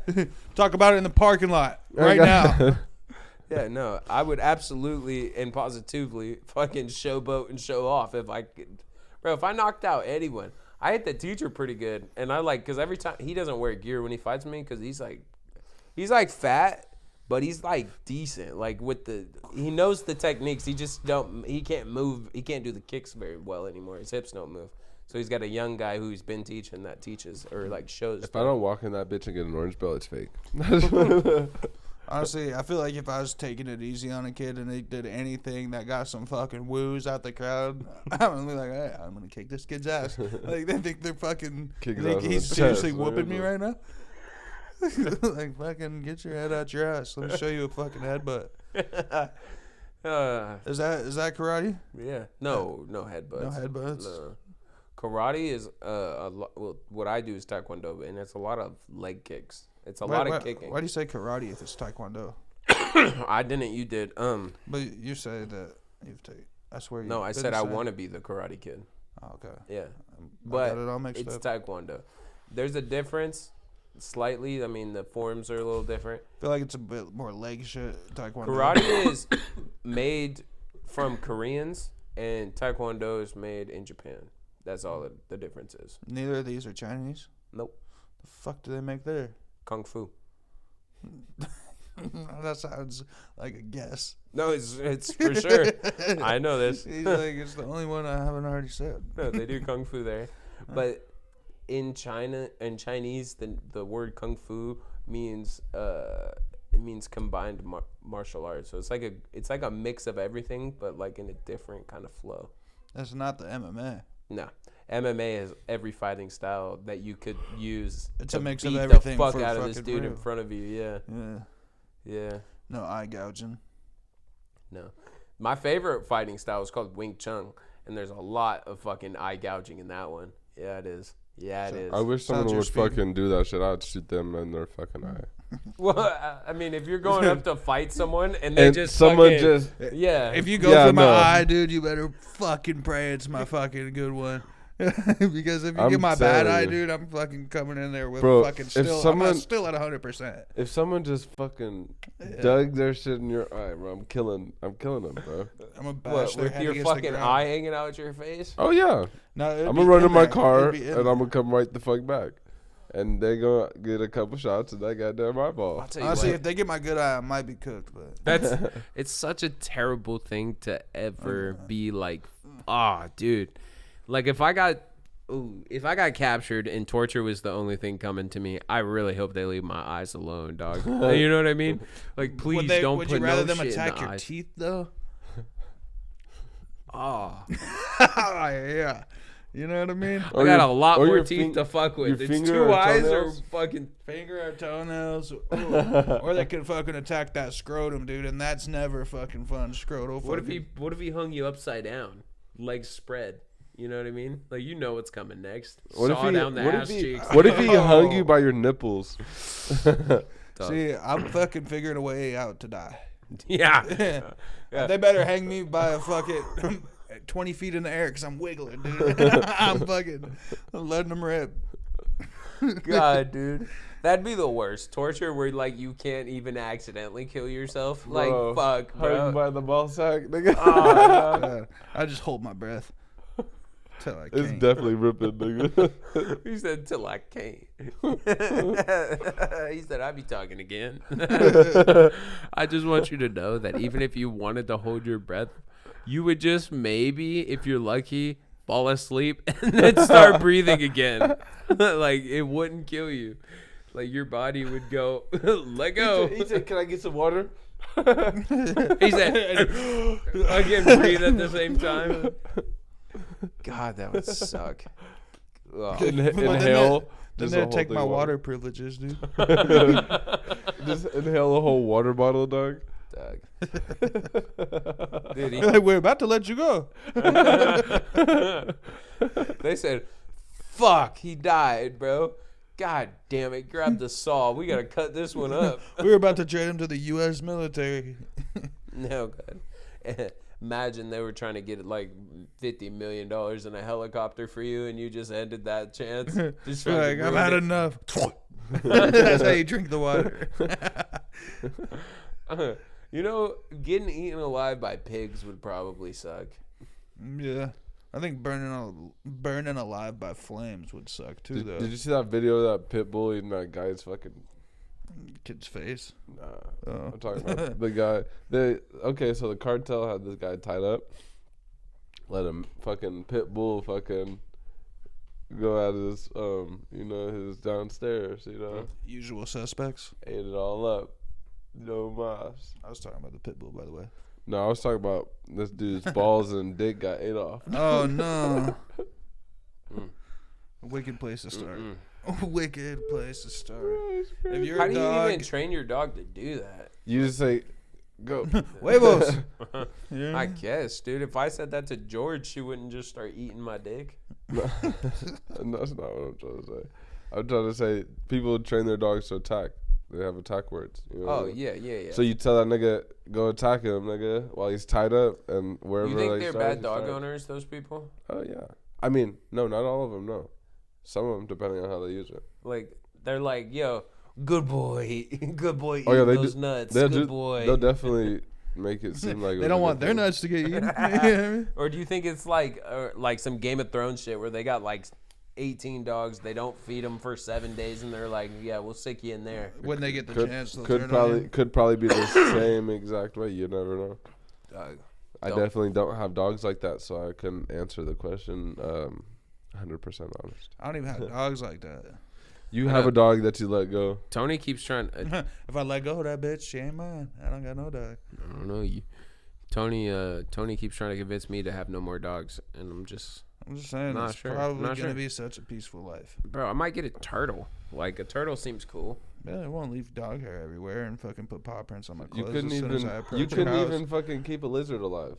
Talk about it in the parking lot right now. Yeah, no, I would absolutely and positively fucking showboat and show off if I could. Bro, if I knocked out anyone, I hit the teacher pretty good. And I because every time, he doesn't wear gear when he fights me because he's like fat, but he's like decent. Like he knows the techniques. He can't move. He can't do the kicks very well anymore. His hips don't move. So he's got a young guy who's been teaching that teaches or like shows. If I don't walk in that bitch and get an orange belt, it's fake. Honestly, I feel like if I was taking it easy on a kid and they did anything that got some fucking woos out the crowd, I'm gonna be like, hey, I'm gonna kick this kid's ass. Like they think they're fucking. He's seriously whooping me right now. Like fucking get your head out your ass. Let me show you a fucking headbutt. Is that karate? Yeah. No headbutts. No headbutts. No. Karate is what I do is taekwondo, and it's a lot of leg kicks. It's a lot of kicking. Why do you say karate if it's taekwondo? I didn't. You did. But you say that you've taken. I swear you. No, I said I want to be the karate kid. Oh, okay. Yeah, but it all mixed up. taekwondo. There's a difference, slightly. I mean, the forms are a little different. I feel like it's a bit more leg shit. Taekwondo. Karate is made from Koreans, and taekwondo is made in Japan. That's all the difference is. Neither of these are Chinese? Nope. The fuck do they make there? Kung Fu. That sounds like a guess. No, it's for sure. I know this. He's like, it's the only one I haven't already said. No, they do Kung Fu there. But in Chinese, the word Kung Fu means combined martial arts. So it's like a mix of everything, but like in a different kind of flow. That's not the MMA. No, MMA is every fighting style that you could use. It's a mix beat of everything. The fuck for out of this dude real. in front of you. Yeah. Yeah. Yeah. No eye gouging. No, my favorite fighting style is called Wing Chun, and there's a lot of fucking eye gouging in that one. Yeah, it is. Yeah, it is. I wish someone would fucking do that shit. I'd shoot them in their fucking eye. Well, I mean, if you're going up to fight someone and If you go for my eye, dude, you better fucking pray it's my fucking good one. Because if you get my bad eye, dude, I'm fucking coming in there with fucking still. I'm still at 100%. If someone just fucking dug their shit in your eye, bro, I'm killing them, bro. I'm gonna bash their head with your against fucking the eye hanging out your face. Oh yeah. No, I'm gonna run in my car and I'm gonna come right the fuck back. And they gonna get a couple shots of that goddamn eyeball. Honestly, if they get my good eye, I might be cooked. But it's such a terrible thing to ever be like, dude. Like if I got captured and torture was the only thing coming to me, I really hope they leave my eyes alone, dog. You know what I mean? Like please don't put no shit in the eyes. Would you rather them attack your teeth though? Oh. Yeah. You know what I mean? I got a lot more teeth to fuck with. It's 2 eyes or fucking finger or toenails. Or they could fucking attack that scrotum, dude, and that's never fucking fun. Scrotal. What if he hung you upside down, legs spread? You know what I mean? Like you know what's coming next. Saw down the ass cheeks. What if he hung you by your nipples? See, I'm fucking figuring a way out to die. Yeah. They better hang me by a fucking 20 feet in the air because I'm wiggling, dude. I'm letting them rip. God, dude. That'd be the worst. Torture where, like, you can't even accidentally kill yourself. Bro, like, fuck, bro. Hung by the ball sack, nigga. Oh, no. I just hold my breath. Till I can't. It's definitely ripping, nigga. He said, till I can't. He said, I'll be talking again. I just want you to know that even if you wanted to hold your breath, you would just maybe, if you're lucky, fall asleep, and then start breathing again. Like, it wouldn't kill you. Like, your body would go, let go. He said, can I get some water? He said, again, breathe at the same time. God, that would suck. Oh. Inhale. Then they take my water privileges, dude. Just inhale a whole water bottle, dog. Dude, We're about to let you go. They said, fuck, he died, bro. God damn it, grab the saw. We got to cut this one up. We were about to trade him to the U.S. military. No, God. Imagine they were trying to get like $50 million in a helicopter for you, and you just ended that chance. Just like, I've had enough. That's how you drink the water. You know, getting eaten alive by pigs would probably suck. Yeah. I think burning alive by flames would suck too, though. Did you see that video of that pit bull eating that guy's fucking kid's face? Nah. Oh. I'm talking about the guy. Okay, so the cartel had this guy tied up. Let him fucking pit bull fucking go at his his downstairs, Usual suspects. Ate it all up. No mas. I was talking about the pit bull, by the way. No, I was talking about this dude's balls and dick got ate off. Oh no. A wicked place to start. A wicked place to start. If you're How a do dog, you even train your dog to do that? You just say, go. huevos. Yeah. I guess, dude. If I said that to George, she wouldn't just start eating my dick. No, that's not what I'm trying to say. I'm trying to say people train their dogs to attack. They have attack words. Oh, yeah. So you tell that nigga, go attack him, nigga, while he's tied up and wherever. You think they're bad dog owners, those people? Oh, yeah. I mean, no, not all of them, no. Some of them, depending on how they use it. Like, they're like, yo, good boy. Good boy, eat those nuts. Good boy. They'll definitely make it seem like they don't want their nuts to get eaten. Or do you think it's like some Game of Thrones shit where they got like 18 dogs, they don't feed them for 7 days, and they're like, yeah, we'll stick you in there. When they get the chance, could probably be the same exact way. You never know. I definitely don't have dogs like that, so I couldn't answer the question 100% honest. I don't even have dogs like that. You have a dog that you let go. Tony keeps trying. If I let go of that bitch, she ain't mine. I don't got no dog. I don't know you. Tony keeps trying to convince me to have no more dogs, and I'm just saying, it's probably going to be such a peaceful life. Bro, I might get a turtle. Like, a turtle seems cool. Yeah, I won't leave dog hair everywhere and fucking put paw prints on my clothes. You couldn't even fucking keep a lizard alive.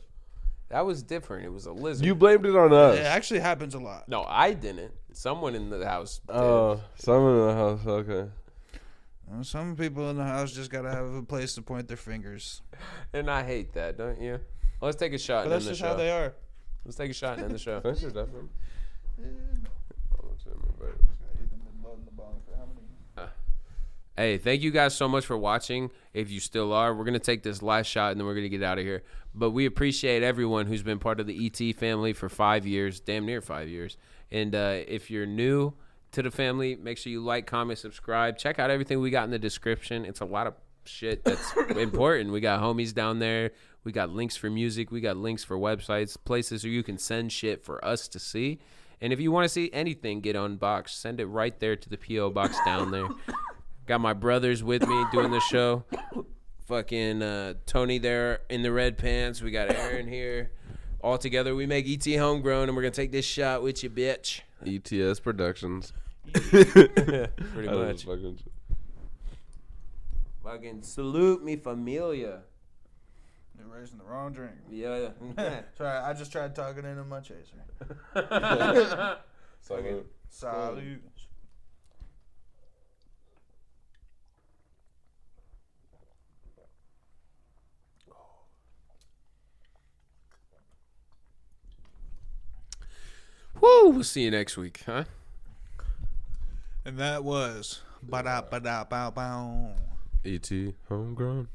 That was different. It was a lizard. You blamed it on us. It actually happens a lot. No, I didn't. Someone in the house did. Oh, someone in the house, okay. Some people in the house just got to have a place to point their fingers. And I hate that, don't you? Let's take a shot and end the show. That's just how they are. Let's take a shot and end the show. Finish your different. Hey, thank you guys so much for watching. If you still are, we're going to take this last shot and then we're going to get out of here. But we appreciate everyone who's been part of the ET family for 5 years, damn near 5 years. And if you're new to the family, make sure you like, comment, subscribe. Check out everything we got in the description. It's a lot of shit that's important. We got homies down there. We got links for music. We got links for websites, places where you can send shit for us to see. And if you want to see anything get unboxed, send it right there to the P.O. box down there. Got my brothers with me doing the show. Fucking Tony there in the red pants. We got Aaron here. All together, we make ET Homegrown, and we're going to take this shot with you, bitch. ETS Productions. Pretty much. Fucking salute me familia. You're raising the wrong drink. Yeah. Sorry, I just tried talking into my chaser. Salute. Salute. Woo! We'll see you next week, huh? And that was ba-da-ba-da-bow-bow. ET Homegrown.